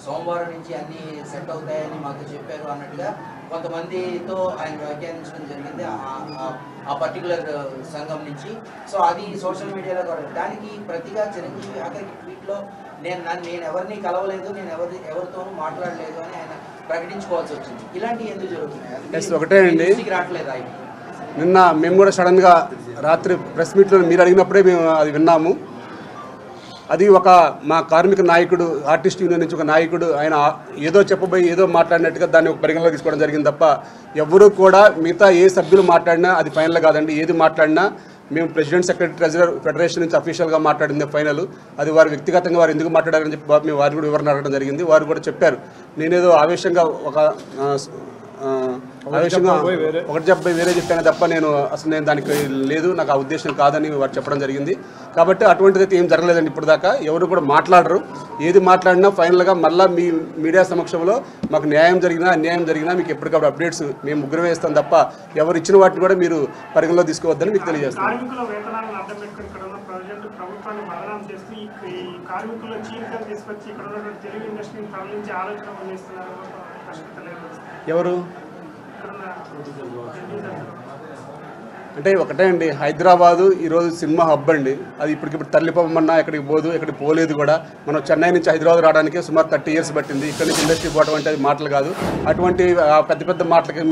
సోమవారం నుంచి అన్నీ సెట్ అవుతాయని మాకు చెప్పారు అన్నట్టుగా కొంతమందితో ఆయన వ్యాఖ్యానించడం జరిగింది ఆ పర్టికులర్ సంఘం నుంచి. సో అది సోషల్ మీడియాలో కూడా దానికి ప్రతిగా చిరంజీవి ఆఖరికి ట్వీట్లో నేను ఎవరిని కలవలేదు, నేను ఎవరితోనూ మాట్లాడలేదు అని ఆయన ప్రకటించుకోవాల్సి వచ్చింది. ఇలాంటివి ఎందుకు జరుగుతున్నాయి? ఒకటే అండి, రావట్లేదు ఆయన. నిన్న మేము కూడా సడన్గా రాత్రి ప్రెస్ మీట్లో మీరు అడిగినప్పుడే మేము అది విన్నాము. అది ఒక మా కార్మిక నాయకుడు, ఆర్టిస్ట్ యూనియన్ నుంచి ఒక నాయకుడు, ఆయన ఏదో చెప్పబోయి ఏదో మాట్లాడినట్టుగా దాన్ని ఒక పరిగణలో తీసుకోవడం జరిగింది తప్ప ఎవరు కూడా మిగతా ఏ సభ్యులు మాట్లాడినా అది ఫైనల్ కాదండి. ఏది మాట్లాడినా మేము ప్రెసిడెంట్, సెక్రటరీ, ట్రెజరర్, ఫెడరేషన్ నుంచి అఫీషియల్గా మాట్లాడింది ఫైనల్. అది వారు వ్యక్తిగతంగా వారు ఎందుకు మాట్లాడారని చెప్పి మేము వారు కూడా వివరణ అడగడం జరిగింది. వారు కూడా చెప్పారు, నేనేదో ఆవేశంగా ఒకటి చెప్పి వేరే చెప్పాను తప్ప నేను దానికి లేదు, నాకు ఆ ఉద్దేశం కాదని వారు చెప్పడం జరిగింది. కాబట్టి అటువంటిదైతే ఏం జరగలేదండి ఇప్పుడు దాకా. ఎవరు కూడా మాట్లాడరు. ఏది మాట్లాడినా ఫైనల్గా మళ్ళీ మీ మీడియా సమక్షంలో మాకు న్యాయం జరిగినా అన్యాయం జరిగినా మీకు ఎప్పటికప్పుడు అప్డేట్స్ మేము ముగ్గురు వేస్తాం తప్ప ఎవరు ఇచ్చిన వాటిని కూడా మీరు పరిగణలో తీసుకోవద్దని మీకు తెలియజేస్తాం. ఎవరు అంటే ఒకటే అండి, హైదరాబాదు ఈరోజు సినిమా హబ్ అండి. అది ఇప్పటికిప్పుడు తరలిపోమన్నా ఎక్కడికి పోదు, ఎక్కడికి పోలేదు కూడా. మనం చెన్నై నుంచి హైదరాబాద్ రావడానికి సుమారు 30 years పట్టింది. ఇక్కడి నుంచి ఇండస్ట్రీ పోవడం అంటే అది మాటలు కాదు. అటువంటి పెద్ద మాటలకి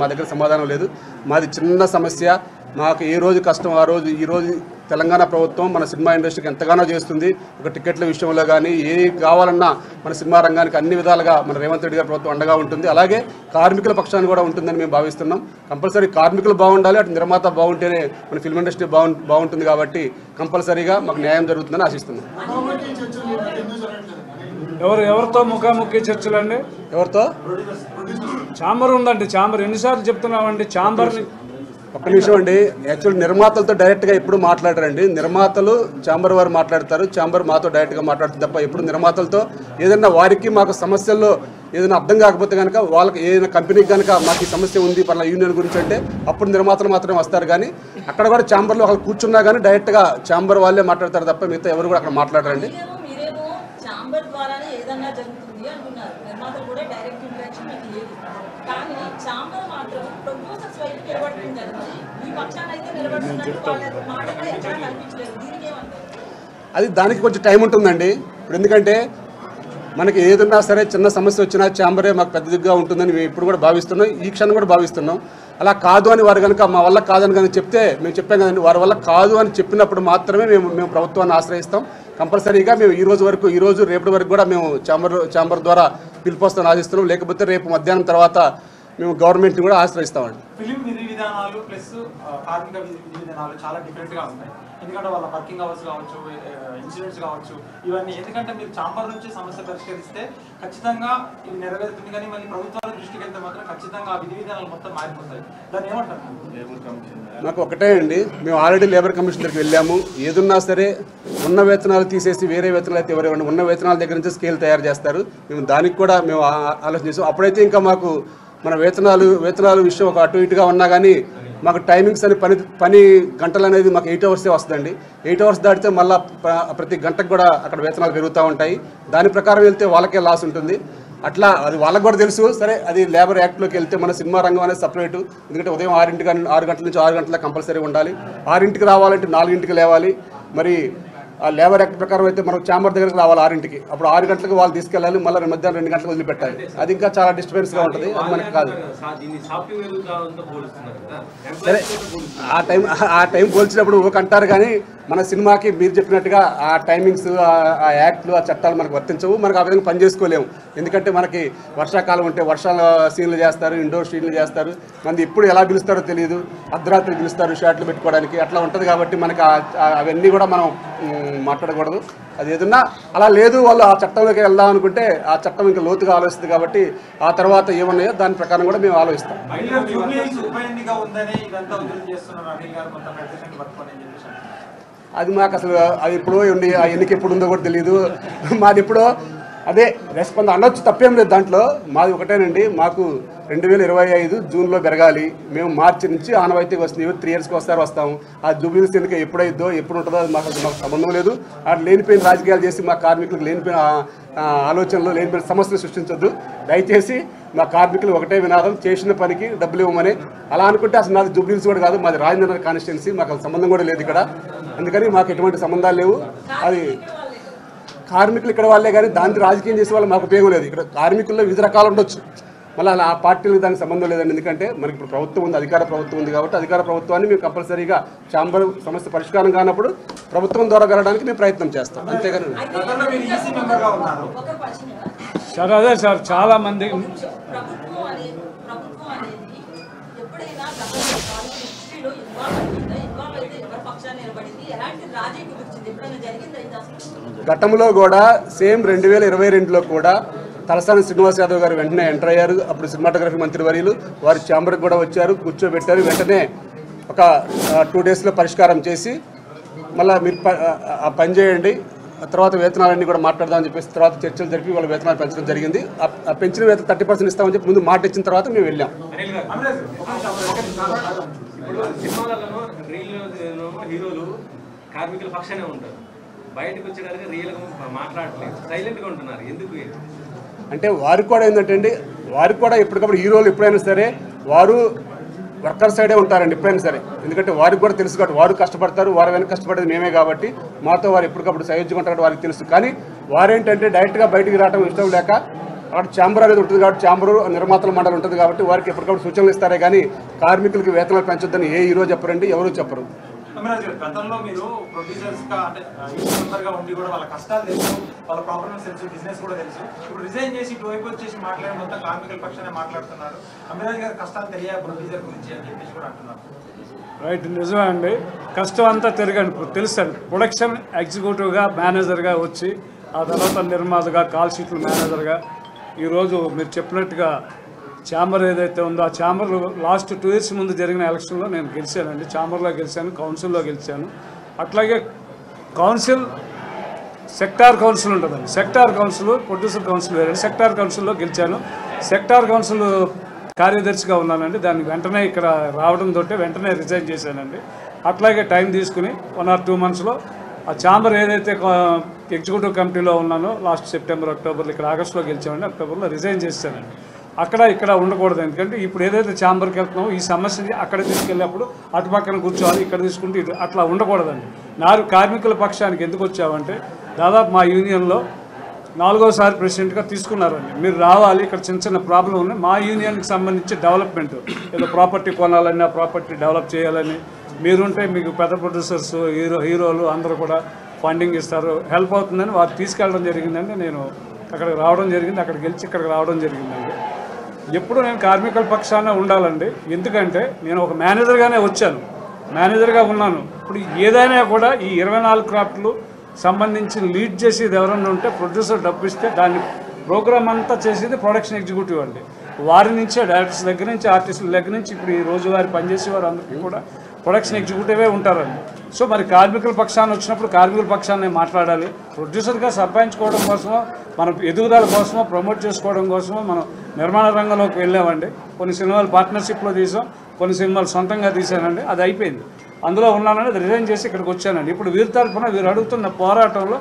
మా దగ్గర సమాధానం లేదు. మాది చిన్న సమస్య. మాకు ఏ రోజు కష్టం ఆ రోజు, ఈ రోజు తెలంగాణ ప్రభుత్వం మన సినిమా ఇండస్ట్రీకి ఎంతగానో చేస్తుంది. ఒక టికెట్ల విషయంలో కానీ ఏ కావాలన్నా మన సినిమా రంగానికి అన్ని విధాలుగా మన రేవంత్ రెడ్డి గారి ప్రభుత్వం అండగా ఉంటుంది. అలాగే కార్మికుల పక్షాన్ని కూడా ఉంటుందని మేము భావిస్తున్నాం. కంపల్సరీ కార్మికులు బాగుండాలి, అటు నిర్మాత బాగుంటేనే మన ఫిల్మ్ ఇండస్ట్రీ బాగుంటుంది. కాబట్టి కంపల్సరీగా మాకు న్యాయం జరుగుతుందని ఆశిస్తున్నాం. ఎవరితో ముఖాముఖి చర్చలు అండి? ఎవరితో? ఛాంబర్ ఉందండి. ఛాంబర్ ఎన్నిసార్లు చెప్తున్నామండి ఛాంబర్ని? ఒక్క నిమిషం అండి. యాక్చువల్ నిర్మాతలతో డైరెక్ట్గా ఎప్పుడు మాట్లాడరండి. నిర్మాతలు ఛాంబర్ వారు మాట్లాడతారు, ఛాంబర్ మాతో డైరెక్ట్గా మాట్లాడుతుంది తప్ప ఎప్పుడు నిర్మాతలతో ఏదైనా వారికి మాకు సమస్యల్లో ఏదైనా అర్థం కాకపోతే కనుక వాళ్ళకి ఏదైనా కంపెనీకి కనుక మాకు ఈ సమస్య ఉంది పలానా యూనియన్ గురించి అంటే అప్పుడు నిర్మాతలు మాత్రమే వస్తారు. కానీ అక్కడ కూడా ఛాంబర్లో వాళ్ళు కూర్చున్నా కానీ డైరెక్ట్గా ఛాంబర్ వాళ్ళే మాట్లాడతారు తప్ప మిగతా ఎవరు కూడా అక్కడ మాట్లాడరండి. ఛాంబర్ ద్వారానే ఏదన్నా జరుగుతుంది అంటున్నారు. నిర్మాతలు కూడా డైరెక్ట్ ఇంటరాక్షన్ మీకు లేదు. కానీ ఛాంబర్ మాత్రం ప్రొడ్యూసర్స్ వైపు నిలబడుతుంది కదా, ఈ పక్షాన్ని అయితే నిలబడుతున్నట్టు వాళ్ళ మాటగా ఎక్కడ కనిపించలేదు. దీనికి ఏమంటారు? అది దానికి కొంచెం టైం ఉంటుందండి. ఇప్పుడు ఎందుకంటే మనకి ఏదన్నా సరే చిన్న సమస్య వచ్చినా ఛాంబరే మాకు పెద్దదిగా ఉంటుందని మేము ఇప్పుడు కూడా భావిస్తున్నాం, ఈ క్షణం కూడా భావిస్తున్నాం. అలా కాదు అని వారు కనుక మా వల్ల కాదని కనుక చెప్తే మేము చెప్పాం కదండి, వారి వల్ల కాదు అని చెప్పినప్పుడు మాత్రమే మేము ప్రభుత్వాన్ని ఆశ్రయిస్తాం. కంపల్సరీగా మేము ఈ రోజు రేపటి వరకు కూడా మేము ఛాంబర్ ద్వారా పిలుపుస్తాను ఆశిస్తున్నాం. లేకపోతే రేపు మధ్యాహ్నం తర్వాత మేము గవర్నమెంట్ని కూడా ఆశ్రయిస్తామండి. ఫిలిం విధి విధానాలు ప్లస్ కార్మిక విధి విధానాలు చాలా డిఫరెంట్గా ఉంటాయి. ఎందుకంటే వాళ్ళ వర్కింగ్ అవర్స్ కావచ్చు, ఇన్సూరెన్స్ కావచ్చు, ఇవన్నీ. ఎందుకంటే మీరు ఛాంబర్ నుంచి సమస్య పరిష్కరిస్తే ఖచ్చితంగా ఇది నెరవేరుతుంది. కానీ మళ్ళీ ప్రభుత్వాల దృష్టికి వెళ్తే మాత్రం ఖచ్చితంగా ఆ విధి విధానాలు మొత్తం మారిపోతాయి. దాన్ని ఏమంటారు? నాకు ఒకటే అండి, మేము ఆల్రెడీ లేబర్ కమిషన్ దగ్గరికి వెళ్ళాము. ఏదున్నా సరే ఉన్న వేతనాలు తీసేసి వేరే వేతనాలు అయితే ఎవరైనా ఉన్న వేతనాల దగ్గర నుంచి స్కేల్ తయారు చేస్తారు. మేము దానికి కూడా మేము ఆలోచన చేసాం. అప్పుడైతే ఇంకా మాకు మన వేతనాలు విషయం ఒక అటు ఇటుగా ఉన్నా కానీ మాకు టైమింగ్స్ అని పని గంటలు అనేది మాకు 8 అవర్సే వస్తుందండి. 8 అవర్స్ దాటితే మళ్ళీ ప్రతి గంటకు కూడా అక్కడ వేతనాలు పెరుగుతూ ఉంటాయి. దాని ప్రకారం వెళ్తే వాళ్ళకే లాస్ ఉంటుంది. అట్లా అది వాళ్ళకు కూడా తెలుసు. సరే, అది లేబర్ యాక్ట్లోకి వెళ్తే మన సినిమా రంగం అనేది సపరేటు. ఎందుకంటే ఉదయం 6 గంటల నుంచి 6 గంటల కంపల్సరీ ఉండాలి. 6కి రావాలంటే 4కి లేవాలి. మరి ఆ లేబర్ యాక్ట్ ప్రకారం అయితే మనం ఛాంబర్ దగ్గరికి రావాలి 6కి. అప్పుడు 6 గంటలకు వాళ్ళు తీసుకెళ్ళాలి, మళ్ళీ మధ్యాహ్నం 2 గంటలకు వదిలిపెట్టాలి. అది ఇంకా చాలా డిస్టర్బెన్స్గా ఉంటుంది. అది మనకి కాదు. సరే, ఆ టైం పోల్చినప్పుడు ఒక అంటారు. కానీ మన సినిమాకి మీరు చెప్పినట్టుగా ఆ టైమింగ్స్, ఆ యాక్ట్లు, ఆ చట్టాలు మనకు వర్తించవు. మనకు ఆ విధంగా పని చేసుకోలేము. ఎందుకంటే మనకి వర్షాకాలం ఉంటే వర్షాల సీన్లు చేస్తారు, ఇండోర్ సీన్లు చేస్తారు. మంది ఎప్పుడు ఎలా పిలుస్తారో తెలియదు. అర్ధరాత్రి పిలుస్తారు షాట్లు పెట్టుకోవడానికి. అట్లా ఉంటుంది. కాబట్టి మనకి అవన్నీ కూడా మనం మాట్లాడకూడదు. అది ఏదన్నా అలా లేదు, వాళ్ళు ఆ చట్టంలోకి వెళ్దాం అనుకుంటే ఆ చట్టం ఇంకా లోతుగా ఆలోచిస్తుంది. కాబట్టి ఆ తర్వాత ఏమన్నాయో దాని ప్రకారం కూడా మేము ఆలోచిస్తాం. అది మాకు అసలు అది ఎప్పుడో ఉండి ఆ ఎన్నిక ఎప్పుడు ఉందో కూడా తెలియదు. మాది ఎప్పుడో అదే రెస్పాన్స్ అనొచ్చు, తప్పేం లేదు దాంట్లో. మాది ఒకటేనండి, మాకు 2025 జూన్లో పెరగాలి. మేము మార్చి నుంచి ఆనవాయితీగా వస్తుంది. 3 ఇయర్స్కి వస్తాము. ఆ జూబ్లీస్ ఎన్నిక ఎప్పుడైద్దో ఎప్పుడు ఉంటుందో అది మాకు సంబంధం లేదు. అటు లేనిపోయిన రాజకీయాలు చేసి మా కార్మికులకు లేనిపోయిన ఆలోచనలు, లేనిపోయిన సమస్యలు సృష్టించొద్దు. దయచేసి మా కార్మికులు ఒకటే వినాదం, చేసిన పనికి డబ్బులు ఇవ్వమని. అలా అనుకుంటే అసలు నాది జూబ్లీస్ కూడా కాదు, మాది రాజేంద్ర కాన్స్టిట్యున్సీ. మాకు సంబంధం కూడా లేదు ఇక్కడ. అందుకని మాకు ఎటువంటి సంబంధాలు లేవు. అది కార్మికులు ఇక్కడ వాళ్ళే, కానీ దానికి రాజకీయం చేసే వాళ్ళు మాకు ఉపయోగం లేదు. ఇక్కడ కార్మికుల్లో వివిధ రకాలు ఉండొచ్చు, మళ్ళీ ఆ పార్టీలకు దానికి సంబంధం లేదండి. ఎందుకంటే మనకి ఇప్పుడు ప్రభుత్వం ఉంది, అధికార ప్రభుత్వం ఉంది. కాబట్టి అధికార ప్రభుత్వాన్ని మేము కంపల్సరీగా ఛాంబర్ సమస్య పరిష్కారం కానప్పుడు ప్రభుత్వం ద్వారా వెళ్ళడానికి మేము ప్రయత్నం చేస్తాం. అంతేగాని సార్ అదే సార్ చాలా మంది గతంలో కూడా సేమ్ 2022లో కూడా తలసాని శ్రీనివాస్ యాదవ్ గారు వెంటనే ఎంటర్ అయ్యారు. అప్పుడు సినిమాటోగ్రఫీ మంత్రివర్యులు వారి ఛాంబర్కి కూడా వచ్చారు, కూర్చోబెట్టారు. వెంటనే ఒక 2 డేస్లో పరిష్కారం చేసి మళ్ళీ మీరు పని చేయండి, తర్వాత వేతనాలన్నీ కూడా మాట్లాడదామని చెప్పేసి తర్వాత చర్చలు జరిపి వాళ్ళ వేతనాలు పెంచడం జరిగింది. ఆ పెంచిన వేతనం 30% ఇస్తామని చెప్పి ముందు మాట ఇచ్చిన తర్వాత మేము వెళ్ళాం. హీరోలు కార్మికుల పక్షానే ఉంటారు, బయటకు వచ్చేసరికి రియల్గా మాట్లాడలేదు, సైలెంట్గా ఉంటున్నారు. ఎందుకు అంటే వారికి కూడా ఏంటంటే అండి, వారికి కూడా ఎప్పటికప్పుడు హీరోలు ఎప్పుడైనా సరే వారు వర్కర్ సైడే ఉంటారండి ఎప్పుడైనా సరే. ఎందుకంటే వారికి కూడా తెలుసు కాబట్టి వారు కష్టపడతారు, వారు వెనక కష్టపడేది మేమే కాబట్టి మాతో వారు ఎప్పటికప్పుడు సయోధ్యకుంటారు వారికి తెలుసు. కానీ వారేంటంటే డైరెక్ట్గా బయటికి రావడం ఇష్టం లేక అక్కడ ఛాంబర్ అనేది ఉంటుంది కాబట్టి ఛాంబరు నిర్మాతల మండలి ఉంటుంది కాబట్టి వారికి ఎప్పటికప్పుడు సూచనలు ఇస్తారే కానీ కార్మికులకి వేతనాలు పెంచొద్దని ఏ హీరో చెప్పరండి, ఎవరు చెప్పరు. అమీరాజ్ గారు, గతంలో మీరు ప్రొడ్యూసర్స్ గా అంటే మెంబర్ గా ఉండి కూడా వాళ్ళ కష్టాలు తెలుసు, వాళ్ళ ప్రాబ్లమ్స్ తెలుసు, బిజినెస్ కూడా తెలుసు. ఇప్పుడు రిజైన్ చేసి ఇటువైపు వచ్చేసి మాట్లాడే మొత్తం కార్మికుల పక్షాన్ని మాట్లాడుతున్నారు. అమీరాజ్ గారు కష్టాలు తెలియ ప్రొడ్యూసర్ గురించి అని చెప్పేసి కూడా అంటున్నారు. రైట్, నిజమే అండి. కష్టం అంతా తిరగండి తెలుసండి. ప్రొడక్షన్ ఎగ్జిక్యూటివ్గా మేనేజర్గా వచ్చి ఆ తర్వాత నిర్మాతగా కాల్ షీట్ల మేనేజర్గా ఈరోజు మీరు చెప్పినట్టుగా ఛాంబర్ ఏదైతే ఉందో ఆ ఛాంబర్ లాస్ట్ 2 years ముందు జరిగిన ఎలక్షన్లో నేను గెలిచానండి. ఛాంబర్లో గెలిచాను, కౌన్సిల్లో గెలిచాను. అట్లాగే కౌన్సిల్ సెక్టార్ కౌన్సిల్ ఉంటుందండి. సెక్టార్ కౌన్సిల్ ప్రొడ్యూసర్ కౌన్సిల్ వేరే. సెక్టార్ కౌన్సిల్లో గెలిచాను. సెక్టార్ కౌన్సిల్ కార్యదర్శిగా ఉన్నానండి. దానికి వెంటనే ఇక్కడ రావడంతో వెంటనే రిజైన్ చేశానండి. అట్లాగే టైం తీసుకుని 1 or 2 monthsలో ఆ ఛాంబర్ ఏదైతే ఎగ్జిక్యూటివ్ కమిటీలో ఉన్నానో లాస్ట్ సెప్టెంబర్, అక్టోబర్లో, ఇక్కడ ఆగస్టులో గెలిచామండి. అక్టోబర్లో రిజైన్ చేశానండి. అక్కడ ఇక్కడ ఉండకూడదు. ఎందుకంటే ఇప్పుడు ఏదైతే ఛాంబర్కి వెళ్తున్నామో ఈ సమస్యని అక్కడ తీసుకెళ్ళినప్పుడు అటు పక్కన కూర్చోవాలి, ఇక్కడ తీసుకుంటే ఇటు అట్లా ఉండకూడదండి. కార్మికుల పక్షానికి ఎందుకు వచ్చామంటే దాదాపు మా యూనియన్లో 4వసారి ప్రెసిడెంట్గా తీసుకున్నారండి. మీరు రావాలి, ఇక్కడ చిన్న చిన్న ప్రాబ్లం ఉన్నాయి, మా యూనియన్కి సంబంధించి డెవలప్మెంట్ ఏదో ప్రాపర్టీ కొనాలని, ఆ ప్రాపర్టీ డెవలప్ చేయాలని మీరుంటే మీకు పెద్ద ప్రొడ్యూసర్స్ హీరోలు అందరూ కూడా ఫండింగ్ ఇస్తారు, హెల్ప్ అవుతుందని వారు తీసుకెళ్ళడం జరిగిందండి. నేను అక్కడికి రావడం జరిగింది. అక్కడ గెలిచి ఇక్కడికి రావడం జరిగిందండి. ఎప్పుడు నేను కార్మికుల పక్షాన ఉండాలండి. ఎందుకంటే నేను ఒక మేనేజర్గానే వచ్చాను, మేనేజర్గా ఉన్నాను. ఇప్పుడు ఏదైనా కూడా ఈ 24 క్రాఫ్ట్లు సంబంధించి లీడ్ చేసేది ఎవరన్నా ఉంటే ప్రొడ్యూసర్ డబ్బు ఇస్తే దాన్ని ప్రోగ్రామ్ అంతా చేసేది ప్రొడక్షన్ ఎగ్జిక్యూటివ్ అండి. వారి నుంచే డైరెక్టర్స్ దగ్గర నుంచి ఆర్టిస్టుల దగ్గర నుంచి ఇప్పుడు ఈ రోజువారి పనిచేసేవారు అందరికీ కూడా ప్రొడక్షన్ ఎగ్జిక్యూటివే ఉంటారండి. సో మరి కార్మికుల పక్షాన్ని వచ్చినప్పుడు కార్మికుల పక్షాన్ని మాట్లాడాలి. ప్రొడ్యూసర్గా సంపాదించుకోవడం కోసమో, మన ఎదుగుదల కోసమో, ప్రమోట్ చేసుకోవడం కోసమో మనం నిర్మాణ రంగంలోకి వెళ్ళామండి. కొన్ని సినిమాలు పార్ట్నర్షిప్లో తీసాం, కొన్ని సినిమాలు సొంతంగా తీసానండి. అది అయిపోయింది. అందులో ఉన్నానని అది రిజైన్ చేసి ఇక్కడికి వచ్చానండి. ఇప్పుడు వీరి తరఫున వీరు అడుగుతున్న పోరాటంలో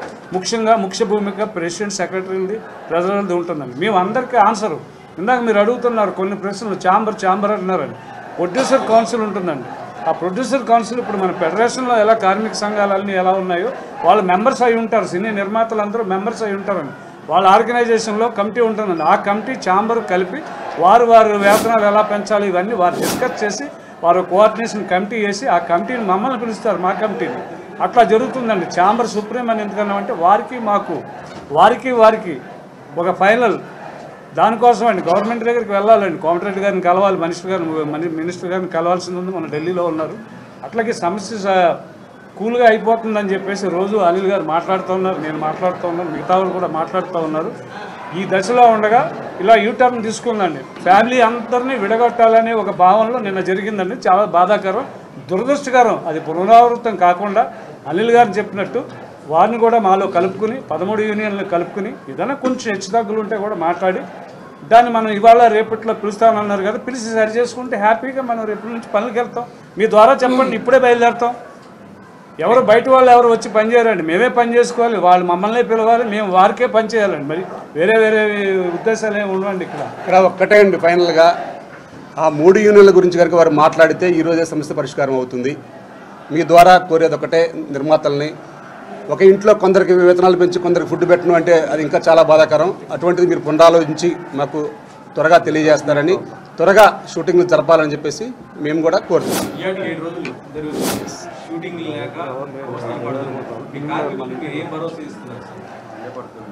ముఖ్య భూమిక ప్రెసిడెంట్, సెక్రటరీది, ట్రెజరర్ది ఉంటుందండి. మేము అందరికీ ఆన్సరు ఇందాక మీరు అడుగుతున్నారు కొన్ని ప్రశ్నలు. ఛాంబర్ అంటున్నారండి. ప్రొడ్యూసర్ కౌన్సిల్ ఉంటుందండి. ఆ ప్రొడ్యూసర్ కౌన్సిల్ ఇప్పుడు మన ఫెడరేషన్లో ఎలా కార్మిక సంఘాలన్నీ ఎలా ఉన్నాయో వాళ్ళు మెంబర్స్ అయి ఉంటారు. సినీ నిర్మాతలు అందరూ మెంబర్స్ అయి ఉంటారండి. వాళ్ళ ఆర్గనైజేషన్లో కమిటీ ఉంటుందండి. ఆ కమిటీ ఛాంబర్ కలిపి వారు వేతనాలు ఎలా పెంచాలి ఇవన్నీ వారు డిస్కస్ చేసి వారు కోఆర్డినేషన్ కమిటీ వేసి ఆ కమిటీని మమ్మల్ని పిలుస్తారు, మా కమిటీని. అట్లా జరుగుతుందండి. ఛాంబర్ సుప్రీం అని ఎందుకన్నామంటే వారికి ఒక ఫైనల్ దానికోసం అండి గవర్నమెంట్ దగ్గరికి వెళ్ళాలండి. కోమటిరెడ్డి గారిని కలవాలి, మినిస్టర్ గారిని కలవాల్సింది ఉంది. మన ఢిల్లీలో ఉన్నారు. అట్లాగే సమస్య కూల్గా అయిపోతుందని చెప్పేసి రోజు అనిల్ గారు మాట్లాడుతూ ఉన్నారు, నేను మాట్లాడుతూ ఉన్నాను, మిగతా వాళ్ళు కూడా మాట్లాడుతూ ఉన్నారు. ఈ దశలో ఉండగా ఇలా యూటర్న్ తీసుకుందండి. ఫ్యామిలీ అందరినీ విడగొట్టాలనే ఒక భావనలో నిన్న జరిగిందండి. చాలా బాధాకరం, దురదృష్టకరం. అది పునరావృతం కాకుండా అనిల్ గారు చెప్పినట్టు వారిని కూడా మాలో కలుపుకుని 13 యూనియన్లు కలుపుకుని ఏదైనా కొంచెం హెచ్చుతగ్గులు ఉంటే కూడా మాట్లాడి దాన్ని మనం ఇవాళ రేపట్లో పిలుస్తామన్నారు కదా, పిలిచి సరి చేసుకుంటే హ్యాపీగా మనం రేపటి నుంచి పనులకు వెళ్తాం. మీ ద్వారా చెప్పండి, ఇప్పుడే బయలుదేరుతాం. ఎవరు బయట వాళ్ళు ఎవరు వచ్చి పని చేయరండి, మేమే పని చేసుకోవాలి. వాళ్ళు మమ్మల్నే పిలవాలి, మేము వారికే పని చేయాలండి. మరి వేరే ఉద్దేశాలు ఏమి ఉండవండి. ఇక్కడ ఒక్కటే అండి ఫైనల్గా ఆ 3 యూనియన్ల గురించి కనుక వారు మాట్లాడితే ఈరోజే సమస్య పరిష్కారం అవుతుంది. మీ ద్వారా కోరేది ఒకటే, నిర్మాతల్ని ఒక ఇంట్లో కొందరికి వేతనాలు పెంచి కొందరికి ఫుడ్ పెట్టడం అంటే అది ఇంకా చాలా బాధాకరం. అటువంటిది మీరు పునరాలోచించి మాకు త్వరగా తెలియజేస్తారని, త్వరగా షూటింగ్లు జరపాలని చెప్పేసి మేము కూడా కోరుతున్నాం.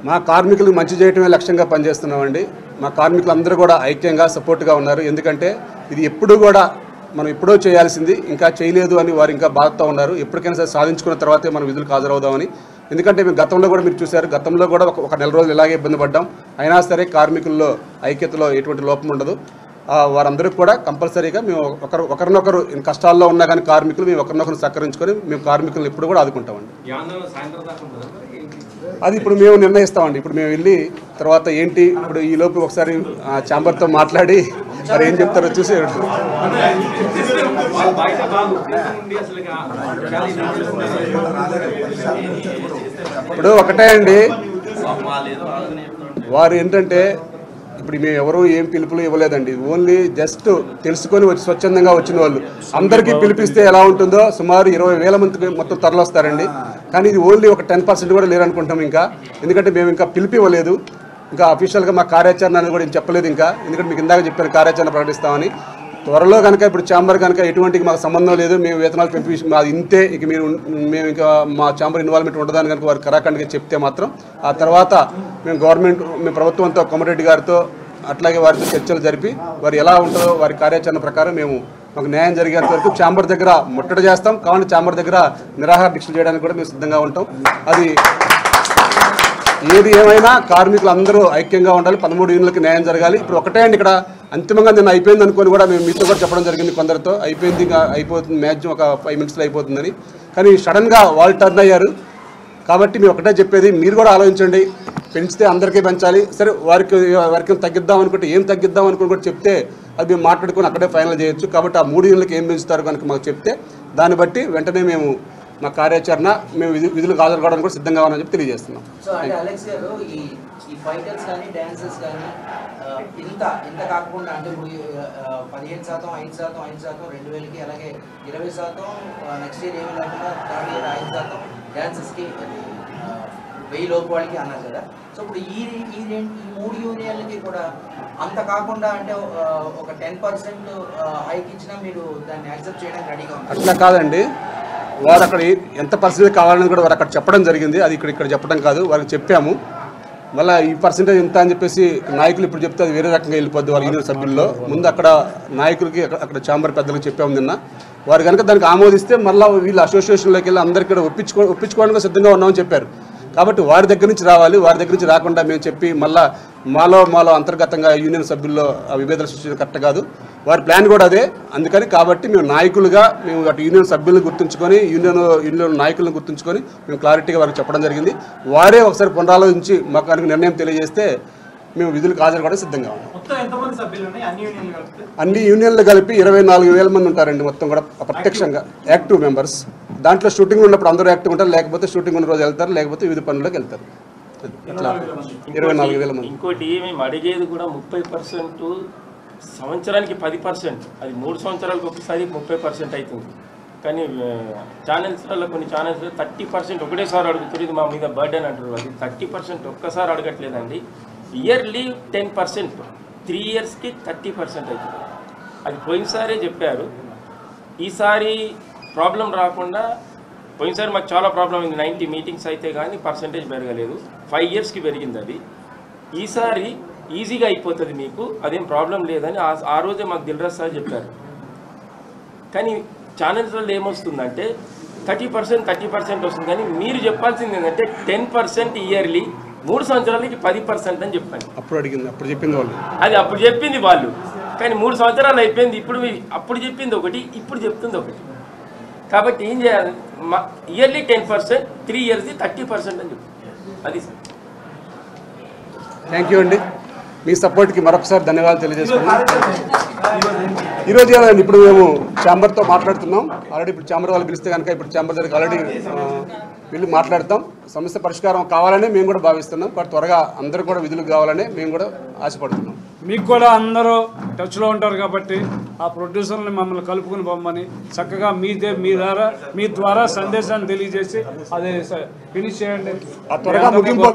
మా కార్మికులకు మంచి చేయటమే లక్ష్యంగా పనిచేస్తున్నామండి. మా కార్మికులందరూ కూడా ఐక్యంగా సపోర్ట్గా ఉన్నారు. ఎందుకంటే ఇది ఎప్పుడూ కూడా మనం ఎప్పుడో చేయాల్సింది ఇంకా చేయలేదు అని వారు ఇంకా బాధతో ఉన్నారు. ఎప్పటికైనా సరే సాధించుకున్న తర్వాతే మనం విధులకు హాజరవుదామని. ఎందుకంటే మేము గతంలో కూడా మీరు చూశారు, గతంలో కూడా ఒక నెల రోజులు ఇలాగే ఇబ్బంది పడ్డాం. అయినా సరే కార్మికుల్లో ఐక్యతలో ఎటువంటి లోపం ఉండదు. వారందరికీ కూడా కంపల్సరీగా మేము ఒకరినొకరు కష్టాల్లో ఉన్నా కానీ కార్మికులు మేము ఒకరినొకరు సహకరించుకొని మేము కార్మికులను ఎప్పుడు కూడా ఆదుకుంటామండి. అది ఇప్పుడు మేము నిర్ణయిస్తామండి. ఇప్పుడు మేము వెళ్ళి తర్వాత ఏంటి ఇప్పుడు ఈ లోపు ఒకసారి ఛాంబర్తో మాట్లాడి మరి ఏం చెప్తారో చూసి ఇప్పుడు ఒకటే అండి, వారు ఏంటంటే ఇప్పుడు మేము ఎవరు ఏం పిలుపులు ఇవ్వలేదండి. ఓన్లీ జస్ట్ తెలుసుకొని వచ్చి స్వచ్ఛందంగా వచ్చిన వాళ్ళు అందరికీ పిలిపిస్తే ఎలా ఉంటుందో సుమారు 20,000 మంది మొత్తం తరలిస్తారండి. కానీ ఇది ఓన్లీ ఒక 10% కూడా లేరనుకుంటాం ఇంకా. ఎందుకంటే మేము ఇంకా పిలిపి ఇవ్వలేదు, ఇంకా అఫీషియల్గా మా కార్యాచరణ అనేది కూడా చెప్పలేదు ఇంకా. ఎందుకంటే మీకు ఇందాక చెప్పాను కార్యాచరణ ప్రకటిస్తామని. త్వరలో కనుక ఇప్పుడు ఛాంబర్ కనుక ఎటువంటి మాకు సంబంధం లేదు, మేము వేతనాలు పెంపి మాది ఇంతే, ఇక మేము ఇంకా మా ఛాంబర్ ఇన్వాల్వ్మెంట్ ఉండదని కనుక వారు కరాఖండ్గా చెప్తే మాత్రం ఆ తర్వాత మేము ప్రభుత్వంతో కోమటిరెడ్డి గారితో అట్లాగే వారితో చర్చలు జరిపి వారు ఎలా ఉంటుందో వారి కార్యాచరణ ప్రకారం మాకు న్యాయం జరిగేంత వరకు ఛాంబర్ దగ్గర ముట్టడి చేస్తాం. కావాలి ఛాంబర్ దగ్గర నిరాహార దీక్షలు చేయడానికి కూడా మేము సిద్ధంగా ఉంటాం. అది ఏది ఏమైనా కార్మికులు అందరూ ఐక్యంగా ఉండాలి, 13 యూనియన్లకు న్యాయం జరగాలి. ఇప్పుడు ఒకటే అండి, ఇక్కడ అంతిమంగా నేను అయిపోయింది అనుకొని కూడా మేము మీతో కూడా చెప్పడం జరిగింది, కొందరితో అయిపోయింది ఇంకా అయిపోతుంది మ్యాక్సిమం ఒక 5 మినిట్స్లో అయిపోతుందని. కానీ సడన్గా వాళ్ళు టర్న్ అయ్యారు. కాబట్టి మేము ఒకటే చెప్పేది, మీరు కూడా ఆలోచించండి, పెంచితే అందరికీ పెంచాలి. సరే వారికి తగ్గిద్దాం అనుకుంటే ఏం తగ్గిద్దాం అనుకుని కూడా చెప్తే అది మేము మాట్లాడుకొని అక్కడే ఫైనల్ చేయొచ్చు. కాబట్టి ఆ 3 యూనిట్లకు ఏం పెంచుతారు కనుక మాకు చెప్తే దాన్ని బట్టి వెంటనే మేము మా కార్యాచరణ మేము విధులకు హాజరు కావడానికి కూడా సిద్ధంగా ఉన్నామని చెప్పి తెలియజేస్తున్నాం. సో అంటే అలెక్స్ గారు ఈ ఫైటర్స్ కానీ డాన్సర్స్ కానీ ఇంత కాకుండా అంటే ఇప్పుడు 15%, 5%, 5%, 2000కి అలాగే 20%, నెక్స్ట్ ఇయర్ ఏమి లేకుండా థర్డ్ ఇయర్ 5% డాన్సర్స్కి 1000 లోపు వాళ్ళకి అన్నారు కదా. సో ఇప్పుడు ఈ 3 యూనియన్లకి కూడా అంత కాకుండా అంటే ఒక 10% హైక్ ఇచ్చినా మీరు దాన్ని యాక్సెప్ట్ చేయడానికి రెడీగా ఉన్నారు? అట్లా కాదండి, వారు అక్కడ ఎంత పర్సెంటేజ్ కావాలని కూడా వారు అక్కడ చెప్పడం జరిగింది. అది ఇక్కడ చెప్పడం కాదు, వారికి చెప్పాము. మళ్ళీ ఈ పర్సెంటేజ్ ఎంత అని చెప్పేసి నాయకులు ఇప్పుడు చెప్తే అది వేరే రకంగా వెళ్ళిపోద్ది వాళ్ళ యూనియన్ సభ్యుల్లో. ముందు అక్కడ నాయకులకి అక్కడ ఛాంబర్ పెద్దలకు చెప్పాము నిన్న. వారు కనుక దానికి ఆమోదిస్తే మళ్ళీ వీళ్ళు అసోసియేషన్లోకి వెళ్ళి అందరికీ ఒప్పించుకోవడానికి సిద్ధంగా ఉన్నామని చెప్పారు. కాబట్టి వారి దగ్గర నుంచి రావాలి, వారి దగ్గర నుంచి రాకుండా మేము చెప్పి మళ్ళీ మాలో అంతర్గతంగా యూనియన్ సభ్యుల్లో విభేదాలు సృష్టించడం కరెక్ట్ కాదు. వారి ప్లాన్ కూడా అదే. అందుకని కాబట్టి మేము నాయకులుగా మేము అటు యూనియన్ సభ్యులను గుర్తుంచుకొని యూనియన్ నాయకులను గుర్తుంచుకొని మేము క్లారిటీగా వారికి చెప్పడం జరిగింది. వారే ఒకసారి పునరాలోచించి మాకు కనుక నిర్ణయం తెలియజేస్తే మేము విధులకు హాజరు కూడా సిద్ధంగా ఉన్నాం. అన్ని యూనియన్లు కలిపి 24,000 మంది ఉంటారండి మొత్తం కూడా ప్రత్యక్షంగా యాక్టివ్ మెంబర్స్. దాంట్లో షూటింగ్ ఉన్నప్పుడు అందరూ యాక్టివ్ ఉంటారు, లేకపోతే షూటింగ్ ఉన్న రోజు వెళ్తారు, లేకపోతే వివిధ పనుల్లోకి వెళ్తారు. ఇట్లా 24,000 మంది. ఇంకోటి మేము అడిగేది కూడా 30%, సంవత్సరానికి 10%, అది 3 సంవత్సరాలకు ఒకసారి 30% అవుతుంది. కానీ ఛానల్స్లలో కొన్ని ఛానల్స్లో 30% ఒకటేసారి అడుగుతుంది. ఇది మా మీద బర్డెన్ అంటారు. అది 30% ఒక్కసారి అడగట్లేదండి, ఇయర్లీ 10%, 3 ఇయర్స్కి 30% అవుతుంది. అది పోయినసారే చెప్పారు. ఈసారి ప్రాబ్లం రాకుండా, పోయినసారి మాకు చాలా ప్రాబ్లం అయింది, 90 మీటింగ్స్ అయితే కానీ పర్సంటేజ్ పెరగలేదు, 5 ఇయర్స్కి పెరిగింది అది. ఈసారి ఈజీగా అయిపోతుంది మీకు, అదేం ప్రాబ్లం లేదని ఆ రోజే మాకు దిల్రాజ్ సార్ చెప్పారు. కానీ ఛానల్స్లో ఏమొస్తుందంటే 30% వస్తుంది. కానీ మీరు చెప్పాల్సింది ఏంటంటే 10% ఇయర్లీ, 3 సంవత్సరాలకి 10% అని చెప్పండి. అప్పుడు చెప్పింది వాళ్ళు, అది అప్పుడు చెప్పింది వాళ్ళు. కానీ 3 సంవత్సరాలు అయిపోయింది. అప్పుడు చెప్పింది ఒకటి, ఇప్పుడు చెప్తుంది ఒకటి. కాబట్టి ఏం చేయాలి, ఇయర్లీ 10%, 3 ఇయర్స్ది 30% అని చెప్పి. అది థ్యాంక్ యూ అండి. మీ సపోర్ట్కి మరొకసారి ధన్యవాదాలు తెలియజేసుకున్నాం. ఈరోజు ఏదండి, ఇప్పుడు మేము ఛాంబర్తో మాట్లాడుతున్నాం. ఆల్రెడీ ఇప్పుడు ఛాంబర్ వాళ్ళు పిలిస్తే కనుక ఇప్పుడు ఛాంబర్ దగ్గరికి ఆల్రెడీ వెళ్ళి మాట్లాడతాం. సమస్య పరిష్కారం కావాలని మేము కూడా భావిస్తున్నాం. కాబట్టి త్వరగా అందరూ కూడా విధులకు కావాలని మేము కూడా ఆశపడుతున్నాం. మీకు కూడా అందరూ టచ్లో ఉంటారు కాబట్టి ఆ ప్రొడ్యూసర్ని మమ్మల్ని కలుపుకుని పొమ్మని చక్కగా మీ ద్వారా సందేశాన్ని తెలియజేసి అదే ఫినిష్ చేయండి. త్వరగా ముగింపు